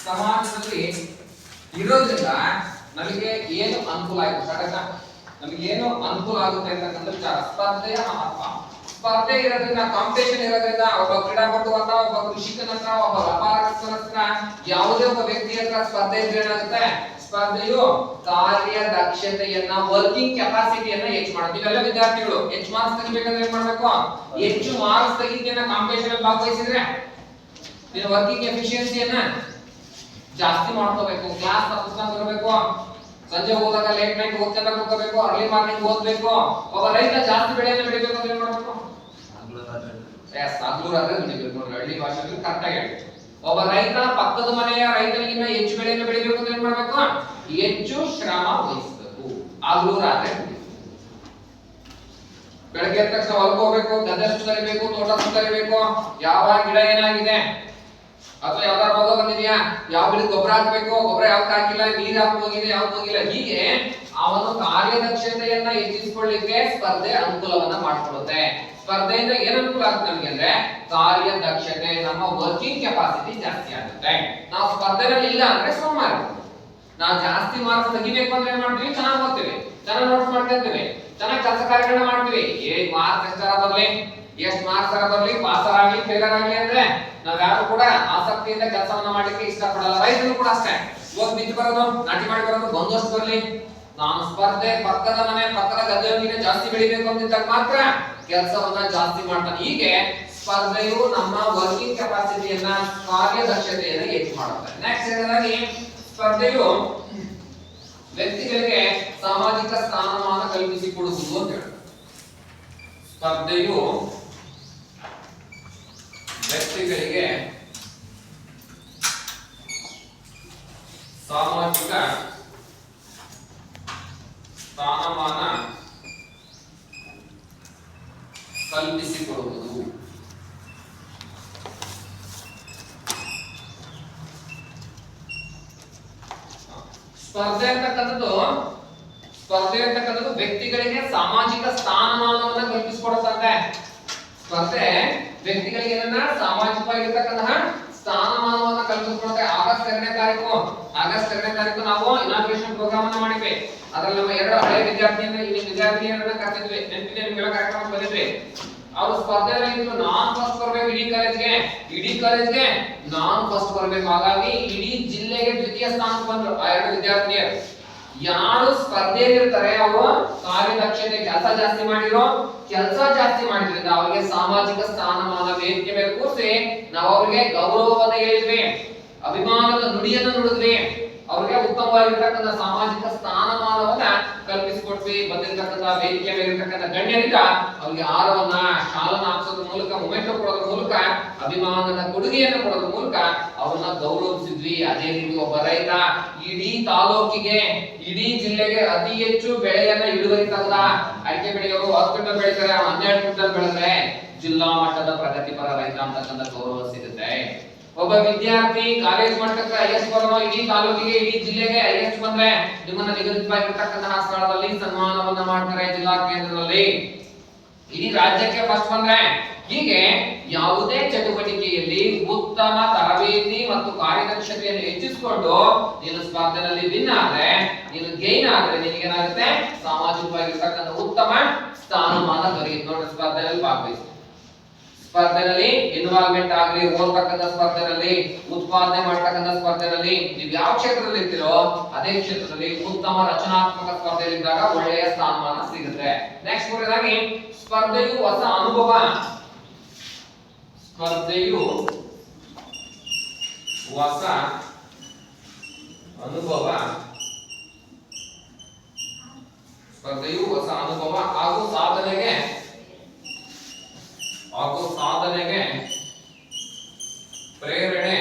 ಸಮಾಜದಲ್ಲಿ ಇರೋದ್ರಿಂದ ನಮಗೆ ಏನು ಅನುಕೂಲ ಆಯ್ತು ಕರೆಕ್ಟಾ? ನಮಗೆ ಏನು ಅನುಕೂಲ ಆಗುತ್ತೆ ಅಂತಕ್ಕಂಥ ವಿಚಾರ ಸ್ಪರ್ಧೆಯ ಮಹತ್ವ. ಸ್ಪರ್ಧೆ ಇರೋದ್ರಿಂದ, ಕಾಂಪಿಟೇಷನ್ ಇರೋದ್ರಿಂದ ಒಬ್ಬ ಕ್ರೀಡಾಪಟು ಹತ್ರ, ಒಬ್ಬ ಕೃಷಿಕನ ಹತ್ರ, ಒಬ್ಬ ವ್ಯಾಪಾರಸ್ಥನ ಹತ್ರ, ಯಾವುದೇ ಒಬ್ಬ ವ್ಯಕ್ತಿ ಹತ್ರ ಸ್ಪರ್ಧೆ ಇದ್ರೆ ಏನಾಗುತ್ತೆ? ಸ್ಪರ್ಧೆಯು ಕಾರ್ಯದಕ್ಷತೆಯನ್ನ, ವರ್ಕಿಂಗ್ ಕೆಪಾಸಿಟಿಯನ್ನ ಹೆಚ್ಚು ಮಾಡುತ್ತೆ. ಇವೆಲ್ಲ ವಿದ್ಯಾರ್ಥಿಗಳು ಹೆಚ್ಚು ಮಾರ್ಕ್ಸ್ ತೆಗಿಬೇಕಂದ್ರೆ ಏನ್ ಮಾಡ್ಬೇಕು? ಹೆಚ್ಚು ಮಾರ್ಕ್ಸ್ ತೆಗಿತೀನ ಕಾಂಪಿಟೇಷನ್ ಅಲ್ಲಿ ಭಾಗವಹಿಸಿದ್ರೆ ನೀನು ವರ್ಕಿಂಗ್ ಎಫಿಷಿಯನ್ಸಿಯನ್ನ ಜಾಸ್ತಿ ಮಾಡ್ಕೋಬೇಕು. ಕ್ಲಾಸ್ ಪುಸ್ತಕ ಬರಬೇಕು, ಸಂಜೆ ಹೋದಾಗ ಲೇಟ್ ನೈಟ್ ಓದ್ಕೊಂಡ ಕೂತ್ಕೋಬೇಕು, ಅರ್ಲಿ ಮಾರ್ನಿಂಗ್ ಓದ್ಬೇಕು. ಒಬ್ಬ ರೈತ ಜಾಸ್ತಿ ಬೆಳೆಯನ್ನು ಬೆಳಿಬೇಕು ಅಂದ್ರೆ ಏನ್ ಮಾಡ್ಬೇಕು? ಹಗಲು ರಾತ್ರಿ ದುಡಿಬೇಕು. ನೋಡ್ರಿ, ಹಳ್ಳಿ ಭಾಷೆಯಲ್ಲಿ ಕರೆಕ್ಟ್ ಆಗಿ ಹೇಳಿ. ಒಬ್ಬ ರೈತ ಪಕ್ಕದ ಮನೆಯ ರೈತನಿಗಿಂತ ಹೆಚ್ಚು ಬೆಳೆಯನ್ನು ಬೆಳಿಬೇಕು ಅಂದ್ರೆ ಏನ್ ಮಾಡ್ಬೇಕು? ಹೆಚ್ಚು ಶ್ರಮ ವಹಿಸಬೇಕು, ಹಗಲು ರಾತ್ರಿ ದುಡಿಬೇಕು. ಬೆಳಗ್ಗೆ ಎದ್ದ ತಕ್ಷಣ ಹೊಲಕ್ಕೆ ಹೋಗ್ಬೇಕು, ಗದ್ದೆ ಸುತ್ತರಿಬೇಕು, ತೋಟ ಸುತ್ತರಿಬೇಕು. ಯಾವ ಗಿಡ ಏನಾಗಿದೆ ಅಥವಾ ಯಾವ್ದಾರ ರೋಗ ಬಂದಿದ್ಯಾ, ಯಾವ ಗಿಡ ಗೊಬ್ಬರ ಹಾಕ್ಬೇಕು, ಗೊಬ್ಬರ ಯಾವ್ದು ಹಾಕಿಲ್ಲ, ನೀರ್ ಯಾವ್ದು ಹೋಗಿದೆ, ಯಾವ್ದು ಹೋಗಿಲ್ಲ, ಹೀಗೆ ಅವನು ಕಾರ್ಯದಕ್ಷತೆಯನ್ನ ಹೆಚ್ಚಿಸಿಕೊಳ್ಳಿಕ್ಕೆ ಸ್ಪರ್ಧೆ ಅನುಕೂಲವನ್ನ ಮಾಡಿಕೊಡುತ್ತೆ. ಸ್ಪರ್ಧೆಯಿಂದ ಏನ್ ಅನುಕೂಲ ಆಗುತ್ತೆ ನಮ್ಗೆ ಅಂದ್ರೆ ಕಾರ್ಯದಕ್ಷತೆ, ನಮ್ಮ ವರ್ಕಿಂಗ್ ಕೆಪಾಸಿಟಿ ಜಾಸ್ತಿ ಆಗುತ್ತೆ. ನಾವು ಸ್ಪರ್ಧೆನಲ್ಲಿ ಇಲ್ಲ ಅಂದ್ರೆ ಸೋಮಾರಿ. ನಾವು ಜಾಸ್ತಿ ಮಾರ್ಕ್ಸ್ ತೆಗಿಬೇಕು ಅಂದ್ರೆ ಏನ್ ಮಾಡ್ತೀವಿ? ಚೆನ್ನಾಗಿ ಓದ್ತೀವಿ, ಚೆನ್ನಾಗಿ ನೋಟ್ಸ್ ಮಾಡ್ಕೊಂತೀವಿ, ಚೆನ್ನಾಗಿ ಕೆಲಸ ಕಾರ್ಯಗಳನ್ನ ಮಾಡ್ತೀವಿ. ಮಾರ್ಕ್ಸ್ ಎಷ್ಟಾರ ಬರ್ಲಿ, ಎಷ್ಟು ಮಾರ್ಕ್ಸ್ ಬರ್ಲಿ, ಪಾಸರ್ ಆಗ್ಲಿ ಫೇಲರ್ ಆಗ್ಲಿ ಅಂದ್ರೆ ನಾವ್ ಯಾರು ಕೂಡ ಆಸಕ್ತಿಯಿಂದ ಕೆಲಸವನ್ನ ಮಾಡ್ಲಿಕ್ಕೆ ಇಷ್ಟಪಡಲ್ಲ. ರೈತರು ಕೂಡ ಅಷ್ಟೇ, ಹೋಗಿ ಬಿದ್ದು ಬರೋದು, ನಾಟಿ ಮಾಡಿ ಬರೋದು, ಬಂದೋಷ್ಟು ಬರ್ಲಿ. ನಾನು ಸ್ಪರ್ಧೆ ಪಕ್ಕದ ಮನೆ, ಪಕ್ಕದ ಗದ್ದೆಯೊಂದಿಗೆ ಜಾಸ್ತಿ ಬೆಳಿಬೇಕು ಅಂತಿದ್ದಾಗ ಮಾತ್ರ ಕೆಲಸವನ್ನ ಜಾಸ್ತಿ ಮಾಡ್ತಾನೆ. ಹೀಗೆ ಸ್ಪರ್ಧೆಯು ನಮ್ಮ ವರ್ಕಿಂಗ್ ಕೆಪಾಸಿಟಿಯನ್ನ, ಕಾರ್ಯದಕ್ಷತೆಯನ್ನ ಹೆಚ್ಚು ಮಾಡುತ್ತೆ. ನೆಕ್ಸ್ಟ್ ಏನಾಗಿ ಸ್ಪರ್ಧೆಯು ವ್ಯಕ್ತಿಗಳಿಗೆ ಸಾಮಾಜಿಕ ಸ್ಥಾನಮಾನ ಕಲ್ಪಿಸಿಕೊಡುವುದು ಅಂತ ಹೇಳಿ. ಸ್ಪರ್ಧೆಯು ವ್ಯಕ್ತಿಗಳಿಗೆ ಸಾಮಾಜಿಕ ಸ್ಥಾನಮಾನ ಕಲ್ಪಿಸಿಕೊಡುವುದು. ಸ್ಪರ್ಧೆ ಅಂತಕ್ಕಂಥದ್ದು ವ್ಯಕ್ತಿಗಳಿಗೆ ಸಾಮಾಜಿಕ ಸ್ಥಾನಮಾನವನ್ನು ಕಲ್ಪಿಸಿಕೊಡುತ್ತಂತೆ. ಸ್ಪರ್ಧೆ ವ್ಯಕ್ತಿಗಳಿಗೆ ಏನನ್ನ ಸಾಮಾಜಿಕವಾಗಿರ್ತಕ್ಕಂತಹ ಸ್ಥಾನಮಾನವನ್ನ ಕಲ್ಪಿಸಿಕೊಡುತ್ತೆ. ಆಗಸ್ಟ್ 2ನೇ ತಾರೀಕು ನಾವು ಇನಾಗ್ರೇಷನ್ ಪ್ರೋಗ್ರಾಮ್ ಅನ್ನ ಮಾಡಿದ್ವಿ. ಅದ್ರಲ್ಲಿ ನಮ್ಮ ಎರಡು ಹಳೆ ವಿದ್ಯಾರ್ಥಿನಿಯರನ್ನ ಕರೆದಿದ್ವಿ. ನೆನಪಿದೆ ನಿಮ್ಗೆಲ್ಲ ಕಾರ್ಯಕ್ರಮ ಬಂದಿದ್ವಿ. ಅವರು ಸ್ಪರ್ಧೆಯಲ್ಲಿ ನಾನ್ ಫಸ್ಟ್ ಬರ್ಬೇಕು, ಇಡೀ ಕಾಲೇಜ್ಗೆ ನಾನ್ ಫಸ್ಟ್ ಬರ್ಬೇಕು. ಹಾಗಾಗಿ ಇಡೀ ಜಿಲ್ಲೆಗೆ ದ್ವಿತೀಯ ಸ್ಥಾನಕ್ಕೆ ಬಂದ್ರು ಆ ಎರಡು ವಿದ್ಯಾರ್ಥಿನಿಯರು. ಯಾರು ಸ್ಪರ್ಧೆಯಲ್ಲಿರ್ತಾರೆ ಅವರು ಕಾರ್ಯದಕ್ಷತೆ, ಕೆಲಸ ಜಾಸ್ತಿ ಮಾಡಿದ್ರಿಂದ ಅವರಿಗೆ ಸಾಮಾಜಿಕ ಸ್ಥಾನಮಾನ ವೇದಿಕೆ ಮೇಲೆ ಕೂರಿಸಿ ನಾವು ಅವರಿಗೆ ಗೌರವವನ್ನು ಹೇಳಿದ್ವಿ, ಅಭಿಮಾನದ ನುಡಿಯನ್ನು ನುಡಿದ್ವಿ, ಅವ್ರಿಗೆ ಉತ್ತಮವಾಗಿರ್ತಕ್ಕಂಥ ಸಾಮಾಜಿಕ ಸ್ಥಾನಮಾನವನ್ನ ಕಲ್ಪಿಸಿಕೊಟ್ವಿ. ಬಂದಿರತಕ್ಕಂಥ ವೇದಿಕೆ ಮೇಲಿರ್ತಕ್ಕಂಥ ಗಣ್ಯರಿಂದ ಅವ್ರಿಗೆ ಆಹಾರವನ್ನ, ಶಾಲನ ಹಾಕ್ಸೋದ್ರ ಮೂಲಕ, ಮೊಮೆಂಟೋ ಕೊಡೋದ್ರ ಮೂಲಕ, ಅಭಿಮಾನದ ಕೊಡುಗೆಯನ್ನು ಕೊಡೋದ್ರ ಮೂಲಕ ಅವನ್ನ ಗೌರವಿಸಿದ್ವಿ. ಅದೇ ರೀತಿ ಒಬ್ಬ ರೈತ ಇಡೀ ತಾಲೂಕಿಗೆ, ಇಡೀ ಜಿಲ್ಲೆಗೆ ಅತಿ ಹೆಚ್ಚು ಬೆಳೆಯನ್ನ ಇಳುವರಿ ತಗದ, ಅಡಿಕೆ ಬೆಳೆಯೋರು 10 ಕ್ವಿಂಟಲ್ ಬೆಳಿತಾರೆ, 12 ಕ್ವಿಂಟಲ್ ಬೆಳೆದ್ರೆ ಜಿಲ್ಲಾ ಮಟ್ಟದ ಪ್ರಗತಿಪರ ರೈತ ಅಂತಕ್ಕಂಥ ಗೌರವ ಸಿಗುತ್ತೆ. ಒಬ್ಬ ವಿದ್ಯಾರ್ಥಿ ಕಾಲೇಜ್ ಮಟ್ಟಕ್ಕೆ ಐಎಸ್ ಬರೋನು, ಇಡೀ ತಾಲೂಕಿಗೆ, ಇಡೀ ಜಿಲ್ಲೆಗೆ ಐಎಸ್ ಬಂದ್ರೆ ನಿಮ್ಮನ್ನ ನಿಗದಿತವಾಗಿರ್ತಕ್ಕಂತಹ ಸ್ಥಳದಲ್ಲಿ ಸನ್ಮಾನವನ್ನ ಮಾಡ್ತಾರೆ ಜಿಲ್ಲಾ ಕೇಂದ್ರದಲ್ಲಿ. ಇಡೀ ರಾಜ್ಯಕ್ಕೆ ಫಸ್ಟ್ ಬಂದ್ರೆ, ಹೀಗೆ ಯಾವುದೇ ಚಟುವಟಿಕೆಯಲ್ಲಿ ಉತ್ತಮ ತರಬೇತಿ ಮತ್ತು ಕಾರ್ಯದಕ್ಷತೆಯನ್ನು ಹೆಚ್ಚಿಸಿಕೊಂಡು ನೀನು ಸ್ಪರ್ಧೆಯಲ್ಲಿ ವಿನ್ ಆದ್ರೆ, ನೀನು ಗೈನ್ ಆದ್ರೆ ನಿನಗೇನಾಗುತ್ತೆ? ಸಾಮಾಜಿಕವಾಗಿರ್ತಕ್ಕಂಥ ಉತ್ತಮ ಸ್ಥಾನಮಾನ ದೊರೆಯುತ್ತೆ. ನೋಡಿ, ಸ್ಪರ್ಧೆಯಲ್ಲಿ ಭಾಗವಹಿಸಿ, ಸ್ಪರ್ಧೆಯಲ್ಲಿ ಇನ್ವಾಲ್ವ್ಮೆಂಟ್ ಆಗಲಿ, ಓದ್ತಕ್ಕಂಥ ಸ್ಪರ್ಧೆಯಲ್ಲಿ, ಉತ್ಪಾದನೆ ಮಾಡ್ತಕ್ಕಂಥ ಸ್ಪರ್ಧೆಯಲ್ಲಿ, ನೀವು ಯಾವ ಕ್ಷೇತ್ರದಲ್ಲಿ ಇರ್ತೀರೋ ಅದೇ ಕ್ಷೇತ್ರದಲ್ಲಿ ಉತ್ತಮ ರಚನಾತ್ಮಕ ಸ್ಪರ್ಧೆಯಲ್ಲಿ ಇದ್ದಾಗ ಒಳ್ಳೆಯ ಸ್ಥಾನಮಾನ ಸಿಗುತ್ತೆ. ನೆಕ್ಸ್ಟ್ ಮೂರನೇದಾಗಿ ಸ್ಪರ್ಧೆಯು ಹೊಸ ಅನುಭವ. ಸ್ಪರ್ಧೆಯು ಹೊಸ ಅನುಭವ ಹಾಗೂ ಸಾಧನೆಗೆ ಪ್ರೇರಣೆ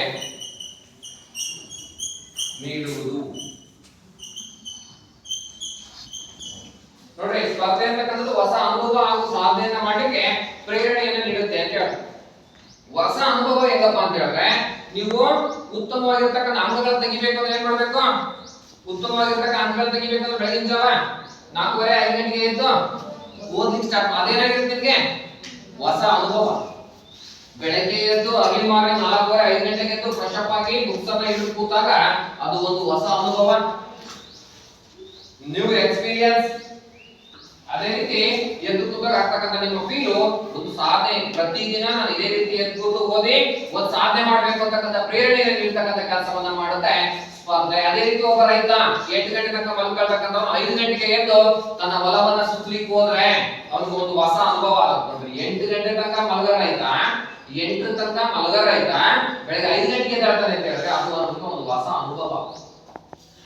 ನೀಡುವುದು. ನೋಡ್ರಿ, ಸ್ಪರ್ಧೆ ಅಂತಕ್ಕಂಥದ್ದು ಹೊಸ ಅನುಭವ ಹಾಗೂ ಸಾಧನೆಯನ್ನ ಮಾಡಲಿಕ್ಕೆ ಪ್ರೇರಣೆಯನ್ನು ನೀಡುತ್ತೆ ಅಂತ ಹೇಳಿ. ಹೊಸ ಅನುಭವ ಹೆಂಗಪ್ಪ ಅಂತ ಹೇಳಿದ್ರೆ, ನೀವು ಉತ್ತಮವಾಗಿರ್ತಕ್ಕಂಥ ಅಂಕಗಳನ್ನು ತೆಗಿಬೇಕು ಅಂದ್ರೆ ಏನ್ ಮಾಡ್ಬೇಕು? ಉತ್ತಮವಾಗಿರ್ತಕ್ಕಂಥ ಅಂಕಗಳನ್ನು ತೆಗಿಬೇಕಂದ್ರೆ ಬೆಳಗಿನ ಜಾವ 4:30 5 ಗಂಟೆಗೆ ಎದ್ದು ಓದ್ಲಿಕ್ಕೆ ಸ್ಟಾರ್ಟ್. ಅದೇನಾಗಿರುತ್ತೆ ನಿಮ್ಗೆ? ಹೊಸ ಅನುಭವ. ಬೆಳಗ್ಗೆ ಎದ್ದು ಅರ್ಲಿ ಮಾರ್ನಿಂಗ್ 4:30 5 ಗಂಟೆಗೆ ಎದ್ದು ಫ್ರೆಶ್ ಅಪ್ ಆಗಿ ಬುಕ್ಸ್ ಅನ್ನ ಹಿಡಿದು ಕೂತಾಗ ಅದು ಒಂದು ಹೊಸ ಅನುಭವ, ನ್ಯೂ ಎಕ್ಸ್ಪೀರಿಯನ್ಸ್. ಅದೇ ರೀತಿ ಎದ್ದು ಕೂತಾಗ ಆಗ್ತಕ್ಕಂಥ ನಿಮ್ಮ ಫೀಲು ಒಂದು ಸಾಧನೆ, ಪ್ರತಿದಿನ ನಾನು ಇದೇ ರೀತಿ ಎದ್ದು ಓದಿ ಒಂದು ಸಾಧನೆ ಮಾಡ್ಬೇಕು ಅಂತಕ್ಕಂಥ ಪ್ರೇರಣೆಯನ್ನು ನೀಡ್ತಕ್ಕಂಥ ಕೆಲಸವನ್ನ ಮಾಡುತ್ತೆ ಸ್ಪರ್ಧೆ. ಅದೇ ರೀತಿ ಒಬ್ಬ ರೈತ 8 ಗಂಟೆ ತನಕ ಮಲ್ಕೊಳ್ತಕ್ಕಂಥವ್ನು 5 ಗಂಟೆಗೆ ಎದ್ದು ತನ್ನ ಹೊಲವನ್ನ ಸುತ್ತಲಿಕ್ಕೆ ಹೋದ್ರೆ ಅವ್ನಿಗೆ ಒಂದು ಹೊಸ ಅನುಭವ ಆಗುತ್ತೆ. 8 ಗಂಟೆ ತನಕ ಮಲಗೋ ರೈತ 8 ತನಕ ಮಲಗೋ ರೈತ ಬೆಳಗ್ಗೆ 5 ಗಂಟೆಗೆ ಎದ್ದೇಳ್ತಾನೆ ಅಂತ ಹೇಳಿದ್ರೆ ಅದು ಅವನಿಗೆ ಒಂದು ಹೊಸ ಅನುಭವ.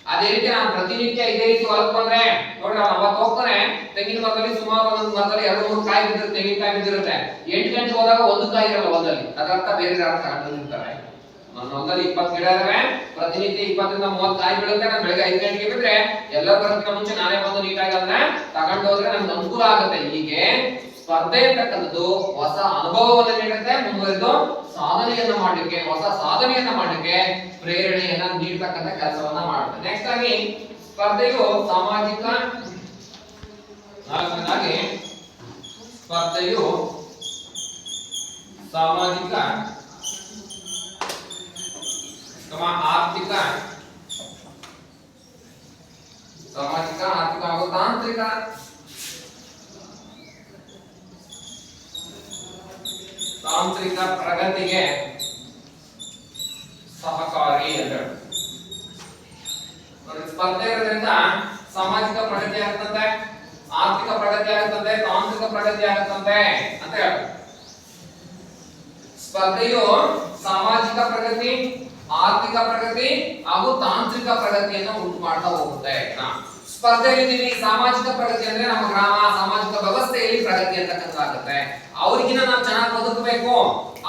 ಅದೇ ರೀತಿ ನಾನು ಪ್ರತಿನಿತ್ಯ ಇದೇ ರೀತಿ ಹೊಲಕ್ಕೆ ಬಂದ್ರೆ ನೋಡ್ರಿ ಅವ್ನು ಅವತ್ತು ಹೋಗ್ತಾನೆ, ತೆಂಗಿನ ಮರದಲ್ಲಿ ಸುಮಾರು ಒಂದು ಮರದಲ್ಲಿ 2-3 ಕಾಯಿ ಬಿದ್ದಿರುತ್ತೆ, ತೆಂಗಿನಕಾಯಿ ಬಿದ್ದಿರುತ್ತೆ. 8 ಗಂಟೆಗೆ ಹೋದಾಗ ಒಂದು ಕಾಯಿ ಇರಲ್ಲ ಹೊಲದಲ್ಲಿ, ಅದರರ್ಥ ಬೇರೆ ಯಾರು ತಗೊಂಡಿರ್ತಾರೆ. ನನ್ನ ಹೊಲದಲ್ಲಿ 20 ಗಿಡ ಇದಾವೆ, ಪ್ರತಿನಿತ್ಯ 20ರಿಂದ 30 ಕಾಯಿ ಬೀಳುತ್ತೆ. ನಾನು ಬೆಳಗ್ಗೆ 5 ಗಂಟೆಗೆ ಬಿದ್ರೆ ಎಲ್ಲರೂ ಬರೋದಕ್ಕಿಂತ ಮುಂಚೆ ನಾನೇ ಬಂದು ನೀಟಾಗಿ ಅದನ್ನ ತಗೊಂಡು ಹೋದ್ರೆ ನಮ್ಗೆ ಅನುಕೂಲ ಆಗುತ್ತೆ. ಹೀಗೆ ಸ್ಪರ್ಧೆ ಅಂತಕ್ಕಂಥದ್ದು ಹೊಸ ಅನುಭವವನ್ನು ನೀಡುತ್ತೆ, ಮುಂದುವರೆದು ಸಾಧನೆಯನ್ನ ಮಾಡಲಿಕ್ಕೆ, ಹೊಸ ಸಾಧನೆಯನ್ನ ಮಾಡಲಿಕ್ಕೆ ಪ್ರೇರಣೆಯನ್ನ ನೀಡತಕ್ಕಂಥ ಕೆಲಸವನ್ನ ಮಾಡುತ್ತೆ. ನೆಕ್ಸ್ಟ್ ಆಗಿ ಸ್ಪರ್ಧೆಯು ಸಾಮಾಜಿಕ, ನಾಲ್ಕನೇದಾಗಿ ಸ್ಪರ್ಧೆಯು ಸಾಮಾಜಿಕ ಆರ್ಥಿಕ ಹಾಗೂ ತಾಂತ್ರಿಕ ಪ್ರಗತಿಗೆ ಸಹಕಾರಿ ಅಂತ. ಸ್ಪರ್ಧೆ ಇರೋದ್ರಿಂದ ಸಾಮಾಜಿಕ ಪ್ರಗತಿ ಆಗುತ್ತದೆ, ಆರ್ಥಿಕ ಪ್ರಗತಿ ಆಗುತ್ತದೆ, ತಾಂತ್ರಿಕ ಪ್ರಗತಿ ಆಗುತ್ತದೆ ಅಂತ ಹೇಳ್ತಾರೆ. ಸ್ಪರ್ಧೆಯು ಸಾಮಾಜಿಕ ಪ್ರಗತಿ, ಆರ್ಥಿಕ ಪ್ರಗತಿ ಹಾಗೂ ತಾಂತ್ರಿಕ ಪ್ರಗತಿಯನ್ನು ಉಂಟು ಮಾಡ್ತಾ ಹೋಗುತ್ತೆ. ಸ್ಪರ್ಧೆಯಲ್ಲಿ ಸಾಮಾಜಿಕ ಪ್ರಗತಿ ಅಂದ್ರೆ ನಮ್ಮ ಗ್ರಾಮ, ಸಾಮಾಜಿಕ ವ್ಯವಸ್ಥೆಯಲ್ಲಿ ಪ್ರಗತಿ ಅಂತಕ್ಕಂಥದ್ದಾಗುತ್ತೆ. ಅವರಿಗಿನ ನಾವು ಚೆನ್ನಾಗಿ ಬದುಕಬೇಕು,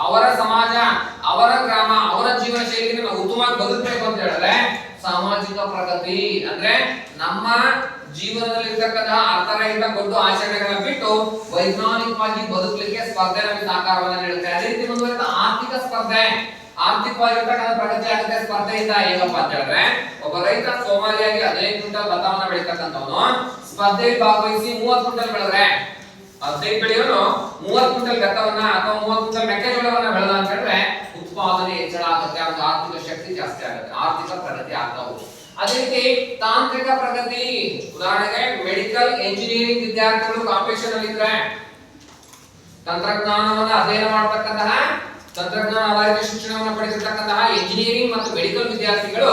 ಅವರ ಸಮಾಜ, ಅವರ ಗ್ರಾಮ, ಅವರ ಜೀವನ ಶೈಲಿಯನ್ನು ನಾವು ಉತ್ತಮವಾಗಿ ಬದುಕಬೇಕು ಅಂತ ಹೇಳಿದ್ರೆ ಸಾಮಾಜಿಕ ಪ್ರಗತಿ ಅಂದ್ರೆ ನಮ್ಮ ಜೀವನದಲ್ಲಿ ಇರ್ತಕ್ಕಂತಹ ಅರ್ಥರಹಿತ ದೊಡ್ಡ ಆಚರಣೆಗಳನ್ನ ಬಿಟ್ಟು ವೈಜ್ಞಾನಿಕವಾಗಿ ಬದುಕಲಿಕ್ಕೆ ಸ್ಪರ್ಧೆ ನಮಗೆ ಸಹಕಾರವನ್ನು ನೀಡುತ್ತೆ. ಅದೇ ರೀತಿ ಮುಂದುವರೆದ ಆರ್ಥಿಕ ಸ್ಪರ್ಧೆ, ಆರ್ಥಿಕವಾಗಿರ್ತಕ್ಕಂಥ ಪ್ರಗತಿ ಆಗುತ್ತೆ ಸ್ಪರ್ಧೆಯಿಂದ. ಹೇಗಪ್ಪ ಅಂತ ಹೇಳಿದ್ರೆ ಒಬ್ಬ ರೈತ ಸೋಮಾರಿಯಾಗಿ 15 ಕ್ವಿಂಟಲ್ ಭತ್ತವನ್ನ ಬೆಳೀತಕ್ಕಂಥವನು ಸ್ಪರ್ಧೆಯಲ್ಲಿ ಭಾಗವಹಿಸಿ 30 ಕ್ವಿಂಟಲ್ ಬೆಳೆದ್ರೆ, 15 ಬೆಳೆಯೋನು 30 ಕ್ವಿಂಟಲ್ ಭತ್ತವನ್ನ ಅಥವಾ 30 ಕ್ವಿಂಟಲ್ ಮೆಕ್ಕೆಜೋಳವನ್ನ ಬೆಳೆದ ಅಂತ ಹೇಳಿದ್ರೆ ಉತ್ಪಾದನೆ ಹೆಚ್ಚಳ ಆಗುತ್ತೆ, ಅವನ ಆರ್ಥಿಕ ಶಕ್ತಿ ಜಾಸ್ತಿ ಆಗುತ್ತೆ, ಆರ್ಥಿಕ ಪ್ರಗತಿ ಆಗ್ತಾ ಹೋಗುತ್ತೆ. ಅದೇ ರೀತಿ ತಾಂತ್ರಿಕ ಪ್ರಗತಿ, ಉದಾಹರಣೆಗೆ ಮೆಡಿಕಲ್ ಇಂಜಿನಿಯರಿಂಗ್ ವಿದ್ಯಾರ್ಥಿಗಳು ಕಾಂಪಿಟೇಷನ್ ಅಲ್ಲಿ ಇದ್ರೆ ತಂತ್ರಜ್ಞಾನವನ್ನ ಅಧ್ಯಯನ ಮಾಡತಕ್ಕಂತಹ, ತಂತ್ರಜ್ಞಾನ ಆಧಾರಿತ ಶಿಕ್ಷಣವನ್ನು ಪಡೆದಿರತಕ್ಕಂತಹ ಇಂಜಿನಿಯರಿಂಗ್ ಮತ್ತು ಮೆಡಿಕಲ್ ವಿದ್ಯಾರ್ಥಿಗಳು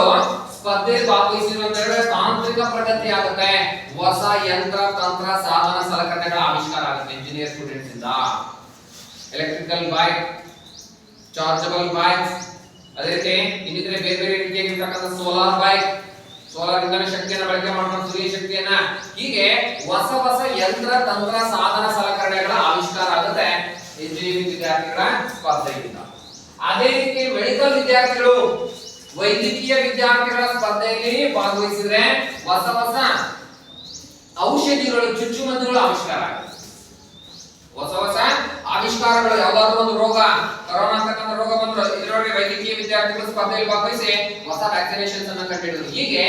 ಸ್ಪರ್ಧೆಯಲ್ಲಿ ಭಾಗವಹಿಸಿದ್ರೆ ತಾಂತ್ರಿಕ ಪ್ರಗತಿ ಆಗುತ್ತೆ, ಹೊಸ ಯಂತ್ರ ತಂತ್ರ ಸಾಧನ ಸಲಕರಣೆಗಳ ಆವಿಷ್ಕಾರ ಆಗುತ್ತೆ ಇಂಜಿನಿಯರ್ ಸ್ಟೂಡೆಂಟ್ಸ್ ಇಂದ. ಎಲೆಕ್ಟ್ರಿಕಲ್ ಬೈಕ್, ಚಾರ್ಜಬಲ್ ಬೈಕ್ಸ್, ಅದೇ ರೀತಿ ಇನ್ನಿತರೆ ಬೇರೆ ಬೇರೆ ರೀತಿಯಾಗಿರ್ತಕ್ಕಂಥ ಸೋಲಾರ್ ಬೈಕ್, ಸೋಲಾರ್ ಇಂಧನ ಶಕ್ತಿಯನ್ನು ಬಳಕೆ ಮಾಡ್ಕೊಂಡು ಸೂರ್ಯ ಶಕ್ತಿಯನ್ನ, ಹೀಗೆ ಹೊಸ ಹೊಸ ಯಂತ್ರ ತಂತ್ರ ಸಾಧನ ಸಲಕರಣೆಗಳ ಆವಿಷ್ಕಾರ ಆಗುತ್ತೆ ಇಂಜಿನಿಯರಿಂಗ್ ವಿದ್ಯಾರ್ಥಿಗಳ ಸ್ಪರ್ಧೆಯಿಂದ. ಅದೇ ರೀತಿ ಮೆಡಿಕಲ್ ವಿದ್ಯಾರ್ಥಿಗಳು, ವೈದ್ಯಕೀಯ ವಿದ್ಯಾರ್ಥಿಗಳ ಸ್ಪರ್ಧೆಯಲ್ಲಿ ಭಾಗವಹಿಸಿದ್ರೆ ಹೊಸ ಹೊಸ ಔಷಧಿಗಳು, ಚುಚ್ಚುಮದ್ದುಗಳು ಆವಿಷ್ಕಾರ ಆಗುತ್ತೆ. ಹೊಸ ಹೊಸ ಆವಿಷ್ಕಾರಗಳು, ಯಾವ್ದಾದ್ರು ಒಂದು ರೋಗ, ಕೊರೋನಾ ಅಂತಕ್ಕಂಥ ರೋಗ ಬಂದ್ರು, ಇದರೊಳಗೆ ವೈದ್ಯಕೀಯ ವಿದ್ಯಾರ್ಥಿಗಳು ಸ್ಪರ್ಧೆಯಲ್ಲಿ ಭಾಗವಹಿಸಿ ಹೊಸ ವ್ಯಾಕ್ಸಿನೇಷನ್ಸ್ ಅನ್ನು ಕಂಡುಹಿಡಿದ್ರು. ಹೀಗೆ